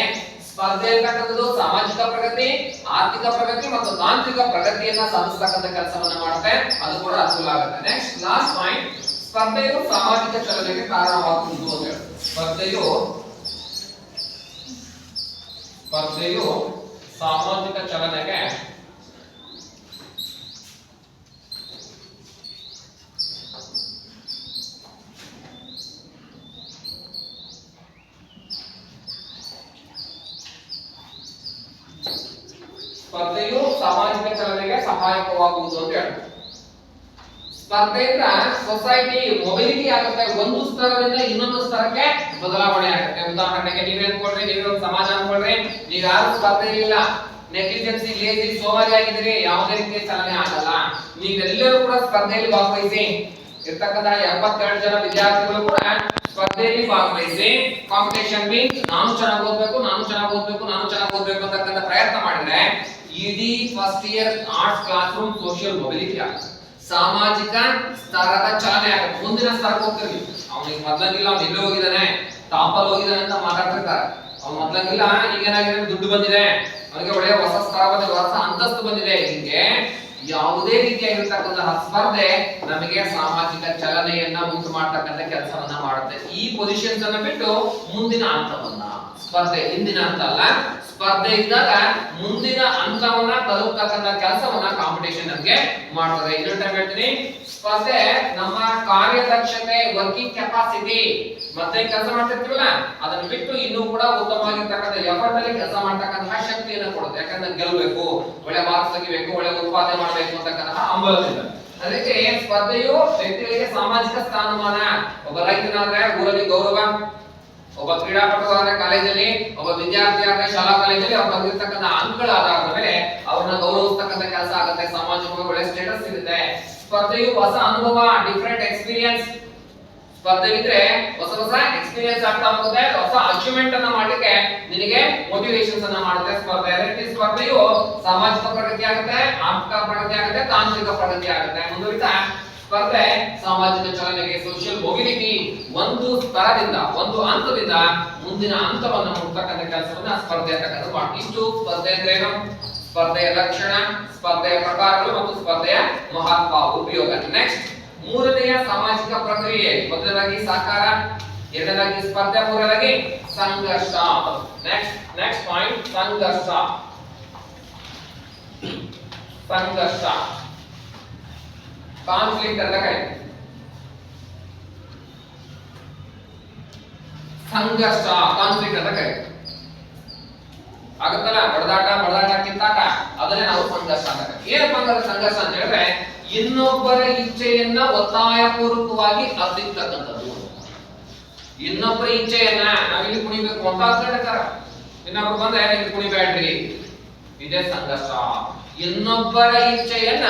ಸ್ಪರ್ಧೆ ಅಂತಕ್ಕಂಥದ್ದು ಸಾಮಾಜಿಕ ಪ್ರಗತಿ, ಆರ್ಥಿಕ ಪ್ರಗತಿ ಮತ್ತು ತಾಂತ್ರಿಕ ಪ್ರಗತಿಯನ್ನ ಸಾಧಿಸತಕ್ಕಂಥ ಕೆಲಸವನ್ನ ಮಾಡುತ್ತೆ, ಅದು ಕೂಡ ಅನುಕೂಲ ಆಗುತ್ತೆ. ನೆಕ್ಸ್ಟ್ ಲಾಸ್ಟ್ ಪಾಯಿಂಟ್, ಸ್ಪರ್ಧೆಯು ಸಾಮಾಜಿಕ ಚಲನೆಗೆ ಕಾರಣವಾಗುವುದು ಅಂತ ಹೇಳಿ. ಸ್ಪರ್ಧೆಯು ಸಾಮಾಜಿಕ ಚಲನೆಗೆ ಸಹಾಯಕವಾಗುವುದು ಅಂತ ಹೇಳ್ತಾರೆ. ಸ್ಪರ್ಧೆಯಿಂದ ಸೊಸೈಟಿ ಮೊಬಿಲಿಟಿ ಆಗುತ್ತೆ, ಒಂದು ಸ್ತರದಿಂದ ಇನ್ನೊಂದು ಸ್ತರಕ್ಕೆ ಬದಲಾವಣೆ ಆಗುತ್ತೆ. ಉದಾಹರಣೆಗೆ ನೀವೇ ಅನ್ಕೊಳ್ರಿ, ನೀವೇ ಒಂದು ಸಮಾಜ ಅನ್ಕೊಳ್ರಿ, ನೀವು ಯಾರು ಸ್ಪರ್ಧೆ ಇಲ್ಲ, ನೆಗ್ಲಿಜೆನ್ಸಿ, ಲೇಜಿ, ಸೋಮಾರಿ ಆಗಿದ್ರೆ ಯಾವುದೇ ರೀತಿಯ ಚಲನೆ ಆಗಲ್ಲ. ನೀವೆಲ್ಲರೂ ಕೂಡ ಸ್ಪರ್ಧೆಯಲ್ಲಿ ಭಾಗವಹಿಸಿ ಇರ್ತಕ್ಕಂತಹ 72 ಜನ ವಿದ್ಯಾರ್ಥಿಗಳು ಕೂಡ ಸ್ಪರ್ಧೆಯಲ್ಲಿ ಭಾಗವಹಿಸಿ ಕಾಂಪಿಟೇಷನ್ ಮೀನ್ಸ್ ನಾನು ಚೆನ್ನಾಗಿ ಓದ್ಬೇಕು, ನಾನು ಚೆನ್ನಾಗಿ ಓದ್ಬೇಕು, ನಾನು ಚೆನ್ನಾಗಿ ಓದ್ಬೇಕು ಅಂತಕ್ಕಂಥ ಪ್ರಯತ್ನ ಮಾಡಿದ್ರೆ ಇಡೀ first year arts class room social mobility ಆಗುತ್ತೆ, ಸಾಮಾಜಿಕ ಸ್ತರದ ಚಲನೆ ಆಗುತ್ತೆ. ಮುಂದಿನ ಸ್ತರಕ್ಕೆ ಹೋಗ್ತೀವಿ. ಅವನಿಗೆ ಮೊದಲಂಗಿಲ್ಲ, ಅವ್ನು ಎಲ್ಲೋ ಹೋಗಿದ್ದಾನೆ, ಟಾಪಲ್ಲಿ ಹೋಗಿದ್ದಾನೆ ಅಂತ ಮಾತಾಡ್ತಿರ್ತಾರೆ. ಅವ್ನು ಮೊದಲಂಗಿಲ್ಲ, ಈಗ ಏನಾಗಿದೆ, ದುಡ್ಡು ಬಂದಿದೆ, ಅವನಿಗೆ ಒಳ್ಳೆಯ ಹೊಸ ಸ್ತರ ಬಂದಿದೆ, ಹೊಸ ಅಂತಸ್ತು ಬಂದಿದೆ. ಹೀಗೆ ಯಾವುದೇ ರೀತಿಯಾಗಿರ್ತಕ್ಕಂತಹ ಸ್ಪರ್ಧೆ ನಮಗೆ ಸಾಮಾಜಿಕ ಚಲನೆಯನ್ನ ಉಂಟು ಮಾಡ್ತಕ್ಕಂಥ ಕೆಲಸವನ್ನ ಮಾಡುತ್ತೆ. ಈ ಪೊಸಿಷನ್ಸ್ ಅನ್ನ ಬಿಟ್ಟು ಮುಂದಿನ ಹಂತವನ್ನ, ಸ್ಪರ್ಧೆ ಹಿಂದಿನ ಹಂತ ಅಲ್ಲ, ಸ್ಪರ್ಧೆ ಇದ್ದಾಗ ಮುಂದಿನ ಹಂತವನ್ನ ತಲುಪತಕ್ಕಂಥ ಕೆಲಸವನ್ನ ಕಾಂಪಿಟೇಷನ್ ನಮಗೆ ಮಾಡ್ತದೆ. ಇನ್ನೊಂದು ಟೈಮ್ ಹೇಳ್ತೀನಿ, ಸ್ಪರ್ಧೆ ನಮ್ಮ ಕಾರ್ಯದಕ್ಷತೆ, ವರ್ಕಿಂಗ್ ಕೆಪಾಸಿಟಿ, ಮತ್ತೆ ಕೆಲಸ ಮಾಡ್ತಿರ್ತೀವಲ್ಲ ಅದನ್ನ ಬಿಟ್ಟು ಇನ್ನೂ ಕೂಡ ಉತ್ತಮವಾಗಿರ್ತಕ್ಕಂಥ ಎಫರ್ಟ್ ಅಲ್ಲಿ ಕೆಲಸ ಮಾಡ್ತಕ್ಕಂತಹ ಶಕ್ತಿಯನ್ನು ಕೊಡುತ್ತೆ. ಯಾಕಂದ್ರೆ ಗೆಲ್ಲಬೇಕು, ಒಳ್ಳೆ ಮಾರ್ಕ್ಸ್ ತೆಗಿಬೇಕು, ಒಳ್ಳೆ ಉತ್ಪಾದನೆ ಮಾಡಬೇಕು ಅಂತಕ್ಕಂತಹ ಹಂಬಲದಿಂದ. ಅದಕ್ಕೆ ಸ್ಪರ್ಧೆಯು ವ್ಯಕ್ತಿಗಳಿಗೆ ಸಾಮಾಜಿಕ ಸ್ಥಾನಮಾನ, ಒಬ್ಬ ರೈತನಾದ್ರೆ ಊರಲ್ಲಿ ಗೌರವ, ಒಬ್ಬ ಕ್ರೀಡಾಪಟು ಆದ್ರೆ ಕಾಲೇಜಲ್ಲಿ, ಒಬ್ಬ ವಿದ್ಯಾರ್ಥಿ ಆದ್ರೆ ಶಾಲಾ ಕಾಲೇಜಲ್ಲಿ ಅವ್ರು ಬಂದಿರ್ತಕ್ಕಂಥ ಅಂಕಗಳ ಆಧಾರದ ಮೇಲೆ ಅವ್ರನ್ನ ಗೌರವಿಸ್ತಕ್ಕಂಥ ಕೆಲಸ ಆಗುತ್ತೆ, ಸಾಮಾಜಿಕವಾಗಿ ಒಳ್ಳೆ ಸ್ಟೇಟಸ್ ಸಿಗುತ್ತೆ. ಸ್ಪರ್ಧೆಯು ಹೊಸ ಅನುಭವ, ಡಿಫರೆಂಟ್ ಎಕ್ಸ್ಪೀರಿಯನ್ಸ್. ಸ್ಪರ್ಧೆ ಇದ್ರೆ ಹೊಸ ಹೊಸ ಎಕ್ಸ್ಪೀರಿಯನ್ಸ್ ಆಗ್ತಾ ಹೋಗುತ್ತೆ, ಹೊಸ ಅಚೀವ್ಮೆಂಟ್ ಅನ್ನ ಮಾಡ್ಲಿಕ್ಕೆ ನಿನಗೆ ಮೋಟಿವೇಶನ್ಸ್ ಅನ್ನ ಮಾಡುತ್ತೆ ಸ್ಪರ್ಧೆ. ಅದಕ್ಕೆ ಸ್ಪರ್ಧೆಯು ಸಾಮಾಜಿಕ ಪ್ರಗತಿ ಆಗುತ್ತೆ, ಆರ್ಥಿಕ ಪ್ರಗತಿ ಆಗುತ್ತೆ, ತಾಂತ್ರಿಕ ಪ್ರಗತಿ ಆಗುತ್ತೆ. ಮುಂದುವರಿತಾ ಸ್ಪರ್ಧೆ ಸಾಮಾಜಿಕ ಚಲನೆಗೆ, ಸೋಷಿಯಲ್ ಮೊಬಿಲಿಟಿ, ಒಂದು ಸ್ತರದಿಂದ, ಒಂದು ಹಂತದಿಂದ ಮುಂದಿನ ಹಂತವನ್ನು ಮುಟ್ಟತಕ್ಕಂಥ ಕೆಲಸವನ್ನ ಸ್ಪರ್ಧೆ ಅಂತಕ್ಕಂಥ ಮಾಡಿ. ಇಷ್ಟು ಸ್ಪರ್ಧೆ ಅಂದ್ರೆ ಏನು, ಸ್ಪರ್ಧೆಯ ಲಕ್ಷಣ, ಸ್ಪರ್ಧೆಯ ಪ್ರಕಾರಗಳು ಮತ್ತು ಸ್ಪರ್ಧೆಯ ಮಹತ್ವ, ಉಪಯೋಗ. ನೆಕ್ಸ್ಟ್ ಮೂರನೆಯ ಸಾಮಾಜಿಕ ಪ್ರಕ್ರಿಯೆ, ಮೊದಲನೇದಾಗಿ ಸಹಕಾರ, ಎರಡನೇದಾಗಿ ಸ್ಪರ್ಧೆ, ಮೂರನೇದಾಗಿ ಸಂಘರ್ಷ. ನೆಕ್ಸ್ಟ್ ಪಾಯಿಂಟ್ ಸಂಘರ್ಷ. ಸಂಘರ್ಷ ಕಾನ್ಫ್ಲಿಕ್ಟ್ ಅಂತ ಕರೀತಾರೆ. ಸಂಘರ್ಷ ಕಾನ್ಫ್ಲಿಕ್ಟ್ ಅಂತ ಕರೀತಾರೆ. ಆಗುತ್ತಲ್ಲ ಬಡದಾಟ ಕಿತ್ತಾಟ, ಅದನ್ನೇ ನಾವು ಸಂಘರ್ಷ ಅಂತ ಕರೀತೀವಿ. ಏನಪ್ಪ ಸಂಘರ್ಷ ಅಂತ ಹೇಳಿದ್ರೆ ಇನ್ನೊಬ್ಬರ ಇಚ್ಛೆಯನ್ನ ಒತ್ತಾಯಪೂರ್ವಕವಾಗಿ ಅರ್ಧಿಸ್ತಕ್ಕಂಥದ್ದು. ಇನ್ನೊಬ್ಬರ ಇಚ್ಛೆಯನ್ನ ನಾವಿಲ್ಲಿ ಕುಣಿಬೇಕು ಅಂತ ಅರ್ಥ, ಇನ್ನೊಬ್ರು ಬಂದ್ರೆ ಇಲ್ಲಿ ಕುಣಿಬೇಡ್ರಿ, ಇದೇ ಸಂಘರ್ಷ. ಇನ್ನೊಬ್ಬರ ಇಚ್ಛೆಯನ್ನ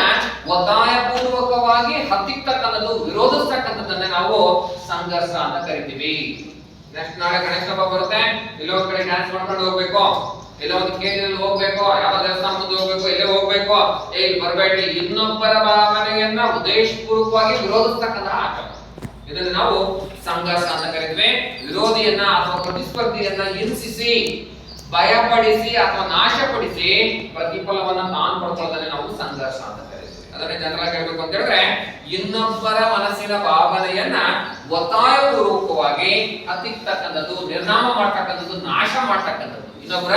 ಒತ್ತಾಯಪೂರ್ವಕವಾಗಿ ಹತ್ತಿಕ್ಕತಕ್ಕಂಥದ್ದು, ವಿರೋಧಿಸ್ತಕ್ಕಂಥದ್ದನ್ನ ನಾವು ಸಂಘರ್ಷ ಅಂತ ಕರಿತೀವಿ. ನೆಕ್ಸ್ಟ್ ನಾಳೆ ಗಣೇಶ ಹಬ್ಬ ಬರುತ್ತೆ, ಇಲ್ಲೋ ಒಂದ್ ಕಡೆ ಡ್ಯಾನ್ಸ್ ಮಾಡ್ಕೊಂಡು ಹೋಗ್ಬೇಕು, ಇಲ್ಲ ಒಂದು ಕೇರಿಯಲ್ಲಿ ಹೋಗ್ಬೇಕು, ಯಾವ ದೇವಸ್ಥಾನ ಮುಂದೆ ಹೋಗ್ಬೇಕು, ಎಲ್ಲೇ ಹೋಗ್ಬೇಕು, ಇಲ್ಲಿ ಬರಬೇಡ್ರಿ. ಇನ್ನೊಬ್ಬರ ಭಾವನೆಯನ್ನ ಉದ್ದೇಶಪೂರ್ವಕವಾಗಿ ವಿರೋಧಿಸ್ತಕ್ಕಂಥ ಆಚರಣೆ, ಇದನ್ನ ನಾವು ಸಂಘರ್ಷ ಅಂತ ಕರಿತೀವಿ. ವಿರೋಧಿಯನ್ನ ಅಥವಾ ಪ್ರತಿಸ್ಪರ್ಧಿಯನ್ನ ಹಿಂಸಿಸಿ, ಭಯಪಡಿಸಿ ಅಥವಾ ನಾಶಪಡಿಸಿ ಪ್ರತಿಫಲವನ್ನ ತಾನು ಪಡ್ಕೊಳ್ಳೋದನ್ನ ನಾವು ಸಂಘರ್ಷ ಅಂತ ಕರಿತೀವಿ. ಅದನ್ನೇ ಜನರಾಗಿ ಹೇಳ್ಬೇಕು ಅಂತ ಹೇಳಿದ್ರೆ ಇನ್ನೊಬ್ಬರ ಮನಸ್ಸಿನ ಭಾವನೆಯನ್ನ ಒತ್ತಾಯಪೂರ್ವಕವಾಗಿ ಹತ್ತಿಕ್ಕತಕ್ಕಂಥದ್ದು, ನಿರ್ನಾಮ ಮಾಡ್ತಕ್ಕಂಥದ್ದು, ನಾಶ ಮಾಡ್ತಕ್ಕಂಥದ್ದು. ಇನ್ನೊಬ್ಬರ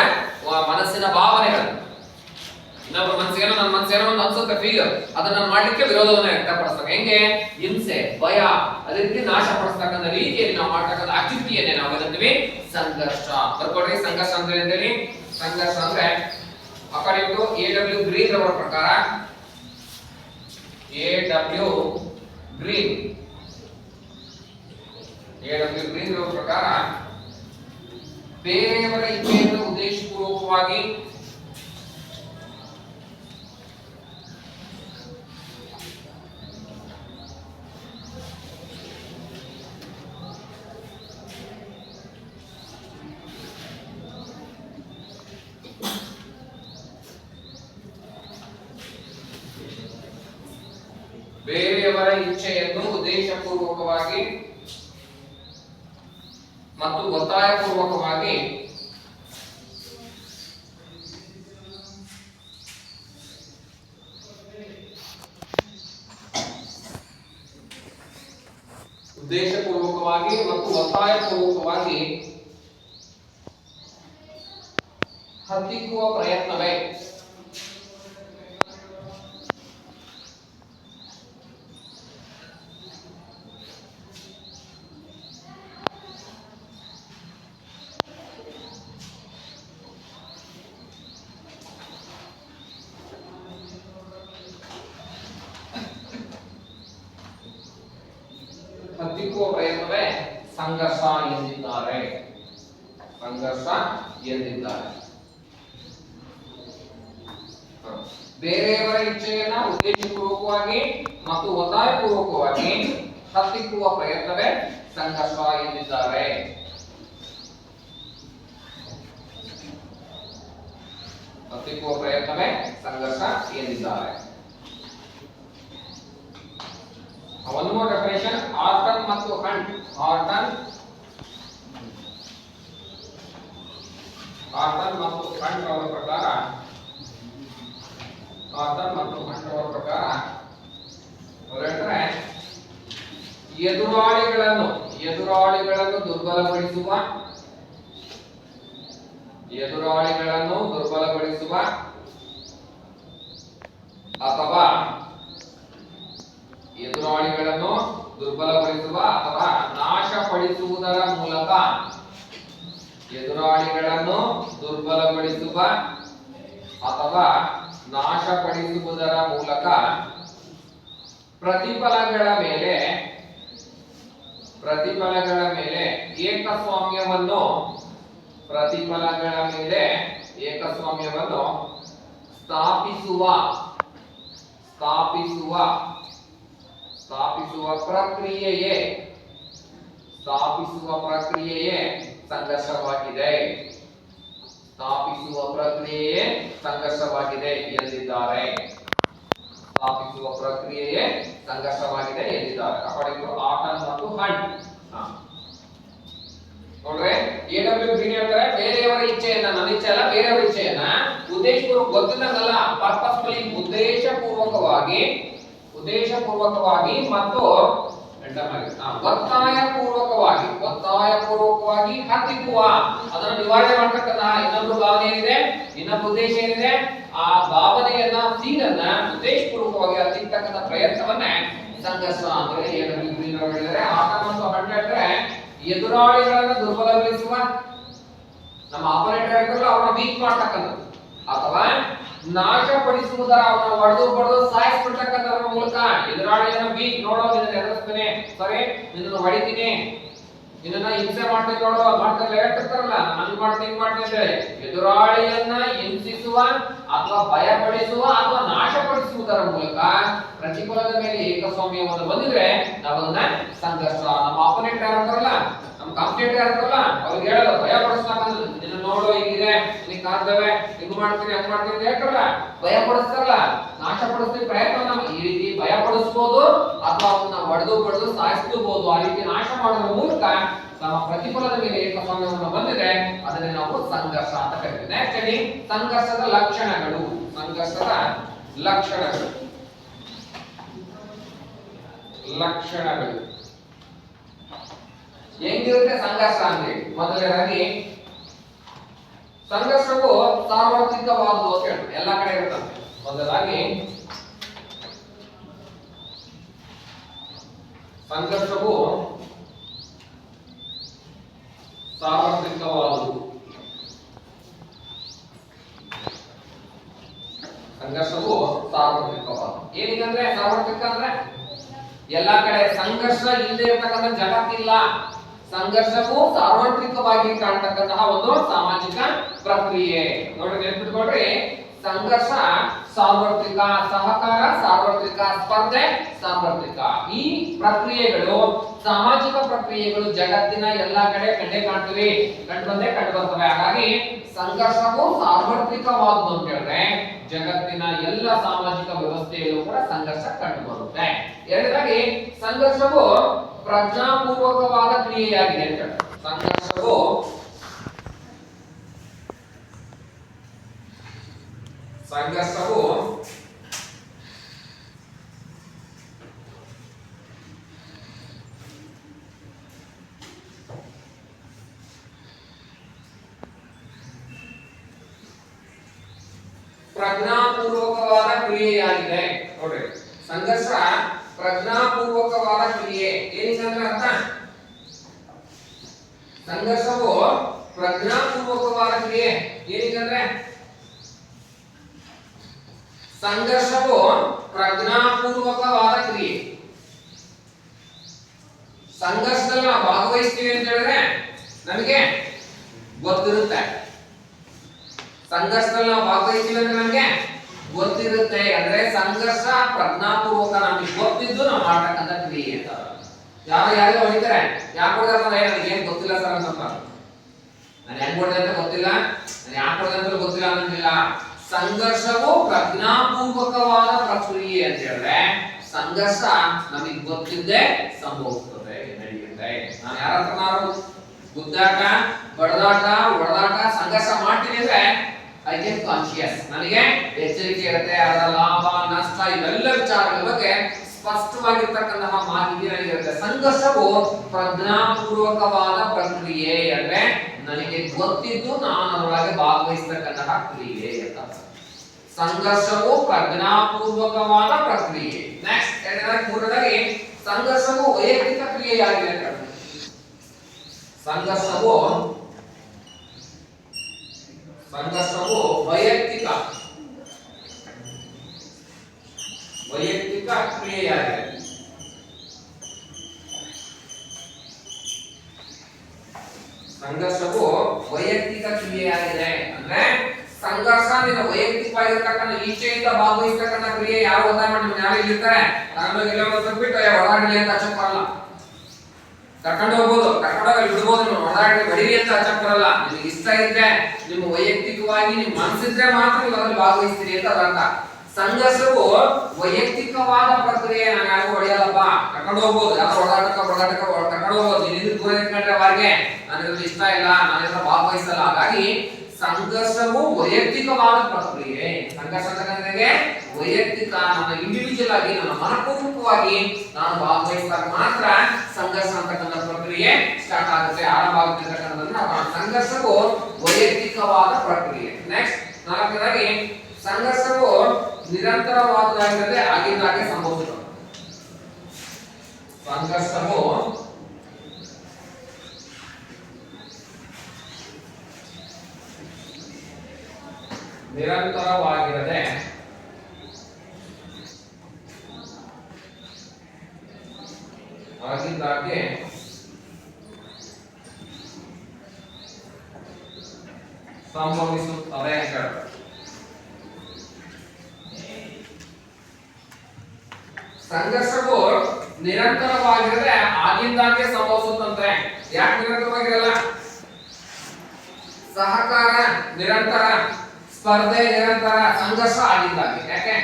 ಮನಸ್ಸಿನ ಭಾವನೆಗಳನ್ನು, ಇನ್ನೊಬ್ಬರ ಮನಸ್ಸಿಗೆ ನನ್ನ ಮನಸ್ಸೇನೋ ಒಂದು ಅನ್ಸುತ್ತೆ ಫೀಲ್, ಅದನ್ನ ಮಾಡ್ಲಿಕ್ಕೆ ವಿರೋಧವನ್ನ ವ್ಯಕ್ತಪಡಿಸ್ತಾರೆ. ಹೆಂಗೆ? ಹಿಂಸೆ, ಭಯ, ಅದೇ ರೀತಿ ನಾಶ ಪಡಿಸ್ತಕ್ಕಂಥ ರೀತಿಯಲ್ಲಿ ನಾವು ಮಾಡ್ತಕ್ಕಂಥ ಆಕ್ಟಿವಿಟಿಯನ್ನೇ ನಾವು ಏನಂತೀವಿ ಸಂಘರ್ಷ. ಬರ್ಕೊಡ್ರಿ ಸಂಘರ್ಷ ಅಂದ್ರೆ ಅಂತೇಳಿ. ಸಂಘರ್ಷ ಅಂದ್ರೆ ಅಕಾರ್ಡಿಂಗ್ ಟು ಎ.ಡಬ್ಲ್ಯೂ ಗ್ರೀನ್ ಅವರ ಪ್ರಕಾರ, ಎ.ಡಬ್ಲ್ಯೂ ಗ್ರೀನ್ ಅವರ ಪ್ರಕಾರ ಬೇರೆಯವರ ಇಚ್ಛೆಯನ್ನು ಉದ್ದೇಶಪೂರ್ವಕವಾಗಿ ಉದ್ದೇಶಪೂರ್ವಕವಾಗಿ ಮತ್ತು ಒತ್ತಾಯಪೂರ್ವಕವಾಗಿ ಹತ್ತಿಕ್ಕುವ ಪ್ರಯತ್ನವೇ ಸಂಘರ್ಷ ಎಂದಿದ್ದಾರೆ. ಬೇರೆಯವರ ಇಚ್ಛೆಯನ್ನ ಉದ್ದೇಶಪೂರ್ವಕವಾಗಿ ಮತ್ತು ಒತ್ತಾಯಪೂರ್ವಕವಾಗಿ ಹತ್ತಿಕ್ಕುವ ಪ್ರಯತ್ನವೇ ಸಂಘರ್ಷ ಎಂದಿದ್ದಾರೆ. ಹತ್ತಿಕ್ಕುವ ಪ್ರಯತ್ನವೇ ಸಂಘರ್ಷ ಎಂದಿದ್ದಾರೆ. One more definition, Orton ಮತ್ತು ಹಂಟ್. ಆರ್ಟನ್ ಮತ್ತು ಹಂಟ್ ಅವರ ಪ್ರಕಾರ ಆತನ್ ಮತ್ತು ಹಂಟವರ ಪ್ರಕಾರ ಹೊರಟ್ರೆ ಎದುರಾಳಿಗಳನ್ನು ದುರ್ಬಲಗೊಳಿಸುವ ಅಥವಾ ನಾಶಪಡಿಸುವುದರ ಮೂಲಕ ಪ್ರತಿಫಲಗಳ ಮೇಲೆ ಏಕಸ್ವಾಮ್ಯವನ್ನು ಸ್ಥಾಪಿಸುವ ಪ್ರಕ್ರಿಯೆಯೇ ಸಂಘರ್ಷವಾಗಿದೆ ಎಂದಿದ್ದಾರೆ. ಅಕಾರ್ಡಿಂಗ್ ಟು ಆಟನ್ ಮತ್ತು ಹಂಟ್. ನೋಡ್ರೆ ಎಡಬ್ಲ್ಯೂ ಗ್ರೀನ್ ಹೇಳ್ತಾರೆ ಬೇರೆಯವರ ಇಚ್ಛೆಯನ್ನ, ನನ್ನ ಇಚ್ಛೆ ಅಲ್ಲ ಬೇರೆಯವರ ಇಚ್ಛೆಯನ್ನ ಉದ್ದೇಶಪೂರ್ವಕ ಗೊತ್ತಿಲ್ಲದಲ್ಲ ಪರ್ಪಸ್ಫುಲಿ ಉದ್ದೇಶಪೂರ್ವಕವಾಗಿ ಮತ್ತು ಒತ್ತಾಯಪೂರ್ವಕವಾಗಿ ಹತ್ತಿಕ್ಕುವ, ಅದನ್ನು ನಿವಾರಣೆ ಮಾಡ್ತಕ್ಕಂತ ಇನ್ನೊಂದು ಭಾವನೆ ಏನಿದೆ, ಇನ್ನೊಂದು ಉದ್ದೇಶ ಏನಿದೆ, ಆ ಭಾವನೆಯನ್ನ ಸೀಡನ್ನ ಉದ್ದೇಶಪೂರ್ವಕವಾಗಿ ಹತ್ತಿಕ್ಕತಕ್ಕಂತ ಪ್ರಯತ್ನವನ್ನ ಸಂಘರ್ಷ ಅಂತ ಹೇಳಿದ್ದಾರೆ. ಆಟ ಮತ್ತು ಹಣ್ಣು ಹೇಳಿದ್ರೆ ಎದುರಾಳಿಗಳನ್ನು ದುರ್ಬಲಗೊಳಿಸುವ, ನಮ್ಮ ಆಪರೇಟರ್ ಇರ್ತಾರಲ್ಲ ಅವ್ರನ್ನ ವೀಕ್ ಮಾಡ್ತಕ್ಕಂಥದ್ದು, ಅಥವಾ ನಾಶಪಡಿಸುವುದರ ಅವನ್ನ ಹೊಡೆದು ಸಾಯಿಸ್ಬಿಡ್ತಕ್ಕಂಥದ್ರ ಮೂಲಕ ಎದುರಾಳಿಯನ್ನು ವೀಕ್ ನೋಡೋ, ನಿನ್ನ ಎದುರಿಸ್ತೇನೆ, ಸರಿ ನಿನ್ನನ್ನು ಹೊಡಿತೀನಿ, ನಿನ್ನ ಹಿಂಸೆ ಮಾಡ್ತೀನಿ ನೋಡೋ ಮಾಡ್ತಾರೆ ಹೇಳ್ತಿರ್ತಾರಲ್ಲ, ಹಂಗ್ ಮಾಡ್ತೀನಿ ಅಂತ ಹೇಳಿ ಎದುರಾಳಿಯನ್ನ ಹಿಂಸಿಸುವ ಅಥವಾ ಭಯಪಡಿಸುವ ಅಥವಾ ನಾಶಪಡಿಸುವುದರ ಮೂಲಕ ಪ್ರತಿಫಲದ ಮೇಲೆ ಏಕಸ್ವಾಮ್ಯವನ್ನು ಬಂದಿದ್ರೆ ನಾವನ್ನ ಸಂಘರ್ಷ. ನಮ್ಮ ಆಪೋನೆಂಟ್ ಯಾರಂತಾರಲ್ಲ, ನಮ್ಮ ಕಾಂಪಿಟೇಟರ್ ಯಾರಂತಾರಲ್ಲ, ಅವ್ರಿಗೆ ಹೇಳೋದು ಭಯ ಪಡಿಸ್ತಕ್ಕಂಥದ್ದು, ನಿನ್ನ ನೋಡು ಹಿಂಗಿದೆ, ನಿನಗೆ ಕಾಣ್ತವೆ, ಹಿಂಗ್ ಮಾಡ್ತೀನಿ ಹಂಗ್ ಮಾಡ್ತೀನಿ ಅಂತ ಹೇಳ್ತಾರಲ್ಲ, ಭಯ ಪಡಿಸ್ತಾರಲ್ಲ, ನಾಶಪಡಿಸ್ತೀವಿ ಪ್ರಯತ್ನ ಈ ರೀತಿ ಭಯ ಪಡಿಸ್ಬೋದು ಅಥವಾ ಅವನ್ನ ಹೊಡೆದು ಸಾಯಿಸಬಹುದು. ಆ ರೀತಿ ನಾಶ ಮಾಡೋದ್ರ ಮೂಲಕ ನಮ್ಮ ಪ್ರತಿಫಲದ ಮೇಲೆ ಏಕಸ್ವಾಮ್ಯವನ್ನು ಬಂದಿದೆ, ಅದನ್ನೇ ನಾವು ಸಂಘರ್ಷ ಅಂತ ಕರಿತೀವಿ. ನೆಕ್ಸ್ಟ್ ಹೇಳಿ ಸಂಘರ್ಷದ ಲಕ್ಷಣಗಳು. ಹೆಂಗಿರುತ್ತೆ ಸಂಘರ್ಷ ಅಂದ್ರೆ, ಮೊದಲನೇದಾಗಿ ಸಂಘರ್ಷವು ಸಾರ್ವತ್ರಿಕವಾದುದು ಅಂತ ಹೇಳ್ತಾರೆ, ಎಲ್ಲಾ ಕಡೆ ಇರುತ್ತೆ. ಮೊದಲಾಗಿ ಸಂಘರ್ಷವು ಸಾರ್ವತ್ರಿಕವಾದುದು. ಏನಿದೆ ಸಾರ್ವತ್ರಿಕ ಅಂದ್ರೆ ಎಲ್ಲಾ ಕಡೆ ಸಂಘರ್ಷ ಇಲ್ಲದೆ ಇರತಕ್ಕಂಥ ಜಗತ್ತಿಲ್ಲ. ಸಂಘರ್ಷವು ಸಾರ್ವತ್ರಿಕವಾಗಿ ಕಾಣ್ತಕ್ಕಂತಹ ಒಂದು ಸಾಮಾಜಿಕ ಪ್ರಕ್ರಿಯೆ. ನೋಡ್ರಿ ನೆನ್ಪಿಟ್ಕೊಳ್ರಿ, ಸಂಘರ್ಷ ಸಾರ್ವತ್ರಿಕ, ಸಹಕಾರ ಸಾರ್ವತ್ರಿಕ, ಸ್ಪರ್ಧೆ ಸಾರ್ವತ್ರಿಕ. ಈ ಪ್ರಕ್ರಿಯೆಗಳು ಸಾಮಾಜಿಕ ಪ್ರಕ್ರಿಯೆಗಳು ಜಗತ್ತಿನ ಎಲ್ಲಾ ಕಡೆ ಕಂಡು ಬರ್ತವೆ. ಹಾಗಾಗಿ ಸಂಘರ್ಷವು ಸಾರ್ವತ್ರಿಕವಾದುದು ಅಂತ ಹೇಳಿದ್ರೆ ಜಗತ್ತಿನ ಎಲ್ಲ ಸಾಮಾಜಿಕ ವ್ಯವಸ್ಥೆಯಲ್ಲೂ ಕೂಡ ಸಂಘರ್ಷ ಕಂಡು ಬರುತ್ತೆ. ಎರಡನೇದಾಗಿ ಸಂಘರ್ಷವು ಪ್ರಜ್ಞಾಪೂರ್ವಕವಾದ ಕ್ರಿಯೆಯಾಗಿದೆ ಅಂತ ಹೇಳ್ತಾರೆ. ಸಂಘರ್ಷವು ಪ್ರಜ್ಞಾಪೂರ್ವಕವಾದ ಕ್ರಿಯೆಯಾಗಿದೆ. ನೋಡ್ರಿ, ಸಂಘರ್ಷ ಪ್ರಜ್ಞಾಪೂರ್ವಕವಾದ ಕ್ರಿಯೆ. ಏನಿದೆ ಅರ್ಥ? ಸಂಘರ್ಷವು ಪ್ರಜ್ಞಾಪೂರ್ವಕವಾದ ಕ್ರಿಯೆ. ಏನಿದೆ? ಸಂಘರ್ಷವು ಪ್ರಜ್ಞಾಪೂರ್ವಕವಾದ ಕ್ರಿಯೆ. ಸಂಘರ್ಷದಲ್ಲಿ ನಾವು ಭಾಗವಹಿಸ್ತೀವಿ ಅಂತ ಹೇಳಿದ್ರೆ ನಮಗೆ ಗೊತ್ತಿರುತ್ತೆ. ಸಂಘರ್ಷದಲ್ಲಿ ನಾವು ಭಾಗವಹಿಸ್ತೀವಿ ಅಂದ್ರೆ ನಮಗೆ ಗೊತ್ತಿರುತ್ತೆ. ಅಂದ್ರೆ ಸಂಘರ್ಷ ಪ್ರಜ್ಞಾಪೂರ್ವಕ, ನಮಗೆ ಗೊತ್ತಿದ್ದು ನಾವು ಮಾಡ್ತಕ್ಕಂಥ ಕ್ರಿಯೆ ಅಂತ. ಯಾರು ಹೊಡಿತಾರೆ, ಯಾಕೆ ಹೊಡೆದಾರೆ, ನನಗೆ ಏನ್ ಗೊತ್ತಿಲ್ಲ ಸರ್ ಅಂತ. ನಾನು ಹೆಂಗ್ ಹೊಡೆದೆ ಅಂತ ಗೊತ್ತಿಲ್ಲ, ನಾನು ಯಾಕೆ ಹೊಡೆದೆ ಅಂತ ಗೊತ್ತಿಲ್ಲ ಅನ್ನೋದಿಲ್ಲ. ಸಂಘರ್ಷವು ಪ್ರಜ್ಞಾಪೂರ್ವಕವಾದ ಪ್ರಕ್ರಿಯೆ ಅಂತ ಹೇಳಿದ್ರೆ ಸಂಘರ್ಷ ನಮಗೆ ಗೊತ್ತಿದ್ದೇ ಸಂಭವಿಸುತ್ತದೆ, ನಡೆಯುತ್ತೆ. ನಾನು ಯಾರ ಹತ್ರನಾರು ಗುದ್ದಾಟ, ಬಡದಾಟ, ಹೊಡೆದಾಟ, ಸಂಘರ್ಷ ಮಾಡ್ತೀನಿ ಅಂದ್ರೆ ಐ ಕ್ಯಾನ್ ಕಾನ್ಶಿಯಸ್, ನನಗೆ ಎಚ್ಚರಿಕೆ ಇರುತ್ತೆ, ಅದರ ಲಾಭ ನಷ್ಟ ಇವೆಲ್ಲ ವಿಚಾರಗಳ ಬಗ್ಗೆ ಸ್ಪಷ್ಟವಾಗಿರ್ತಕ್ಕಂತಹ ಮಾಹಿತಿ ನನಗಿರುತ್ತೆ. ಸಂಘರ್ಷವು ಪ್ರಜ್ಞಾಪೂರ್ವಕವಾದ ಪ್ರಕ್ರಿಯೆ ಅಂದ್ರೆ ನನಗೆ ಗೊತ್ತಿದ್ದು ನಾನು ಅದರೊಳಗೆ ಭಾಗವಹಿಸತಕ್ಕಂತಹ ಕ್ರಿಯೆ ಅಂತ. ಸಂಘರ್ಷವು ಪ್ರಜ್ಞಾಪೂರ್ವಕವಾದ ಪ್ರಕ್ರಿಯೆ. ನೆಕ್ಸ್ಟ್ ಮೂರನೇದಾಗಿ ಸಂಘರ್ಷವು ವೈಯಕ್ತಿಕ ಕ್ರಿಯೆಯಾಗಿದೆ ಅಂತ. ಸಂಘರ್ಷವು ವೈಯಕ್ತಿಕ ಕ್ರಿಯೆಯಾಗಿದೆ. ಸಂಘರ್ಷವು ವೈಯಕ್ತಿಕ ಕ್ರಿಯೆಯಾಗಿದೆ ಅಂದ್ರೆ ಸಂಘರ್ಷ ನಿನ್ನ ವೈಯಕ್ತಿಕವಾಗಿರ್ತಕ್ಕಂಥ ಈಚೆಯಿಂದ ಭಾಗವಹಿಸ್ತಕ್ಕಂಥ ಕ್ರಿಯೆ. ಯಾರು ಒತ್ತಾಯ ಮಾಡಿ ಯಾರು ಇಲ್ಲಿರ್ತಾರೆ ನಾನು ಇಲ್ಲ ಬಿಟ್ಟು ಹೊರಗಡೆ ಅಂತ ಹಚ್ಚಕ್ ಬರಲ್ಲ. ಕರ್ಕೊಂಡು ಹೋಗ್ಬೋದು, ಕರ್ಕೊಂಡೋಗಿ ಬಿಡ್ಬೋದು, ಹೊರಗಡೆ ಬರೀರಿ ಅಂತ ಹಚ್ಚಕ್ ಬರಲ್ಲ. ನಿಮಗೆ ಇಷ್ಟ ಇದ್ರೆ ನಿಮ್ಮ ವೈಯಕ್ತಿಕವಾಗಿ ನಿಮ್ ಮನಸ್ಸಿದ್ರೆ ಮಾತ್ರ ನೀವು ಅದ್ರಲ್ಲಿ ಭಾಗವಹಿಸ್ತೀರಿ ಅಂತ ಅರ್ಥ. ಸಂಘರ್ಷವು ವೈಯಕ್ತಿಕವಾದ ಪ್ರಕ್ರಿಯೆ. ನಾನು ಯಾರಿಗೂ ಹೊಡೆಯಲ್ಲಪ್ಪ, ಕರ್ಕೊಂಡು ಹೋಗ್ಬೋದು, ಯಾರು ಹೊಡೆದಾಟಕ ಕರ್ಕೊಂಡು ಹೋಗ್ಬೋದು. ನೀನು ದೂರ ಇಟ್ಕೊಂಡ್ರೆ ಅವರಿಗೆ ನನಗೆ ಇಷ್ಟ ಇಲ್ಲ, ನಾನು ಭಾಗವಹಿಸಲ್ಲ. ಹಾಗಾಗಿ ಸಂಘರ್ಷವು ವೈಯಕ್ತಿಕವಾದ ಪ್ರಕ್ರಿಯೆ. ಸಂಘರ್ಷ ಅಂತಂದ್ರೆ ವೈಯಕ್ತಿಕ, ನನ್ನ ಇಂಡಿವಿಜುವಲ್ ಆಗಿ ನನ್ನ ಮನಪೂರ್ವಕವಾಗಿ ನಾನು ಭಾಗವಹಿಸಿದಾಗ ಮಾತ್ರ ಸಂಘರ್ಷ ಅಂತಕ್ಕಂಥ ಪ್ರಕ್ರಿಯೆ ಸ್ಟಾರ್ಟ್ ಆಗುತ್ತೆ, ಆರಂಭ ಆಗುತ್ತಿರ್ತಕ್ಕಂಥದ್ದನ್ನ. ಸಂಘರ್ಷವು ವೈಯಕ್ತಿಕವಾದ ಪ್ರಕ್ರಿಯೆ. ನೆಕ್ಸ್ಟ್ ನಾಲ್ಕನೇದಾಗಿ ಸಂಘರ್ಷವು ನಿರಂತರವಾದದ್ದಾಗಿರದೆ ಆಗಿಂದಾಗೆ ಸಂಭವಿಸುತ್ತದೆ. ಸಂಘರ್ಷವು ನಿರಂತರವಾಗಿರದೆ ಆಗಿಂದಾಗೆ ಸಂಭವಿಸುತ್ತದೆ ಅಂತ ಹೇಳ್ತಾರೆ. ಸಂಘರ್ಷವು ನಿರಂತರವಾಗಿರದೆ ಆಗಿಂದಾಗೆ ಸಂಭವಿಸುತ್ತಂತೆ. ಯಾಕೆ ನಿರಂತರವಾಗಿರಲ್ಲ? ಸಹಕಾರ ನಿರಂತರ, ಸ್ಪರ್ಧೆ ನಿರಂತರ, ಸಂಘರ್ಷ ಆಗಿದ್ದಾಗೆ. ಯಾಕೆ?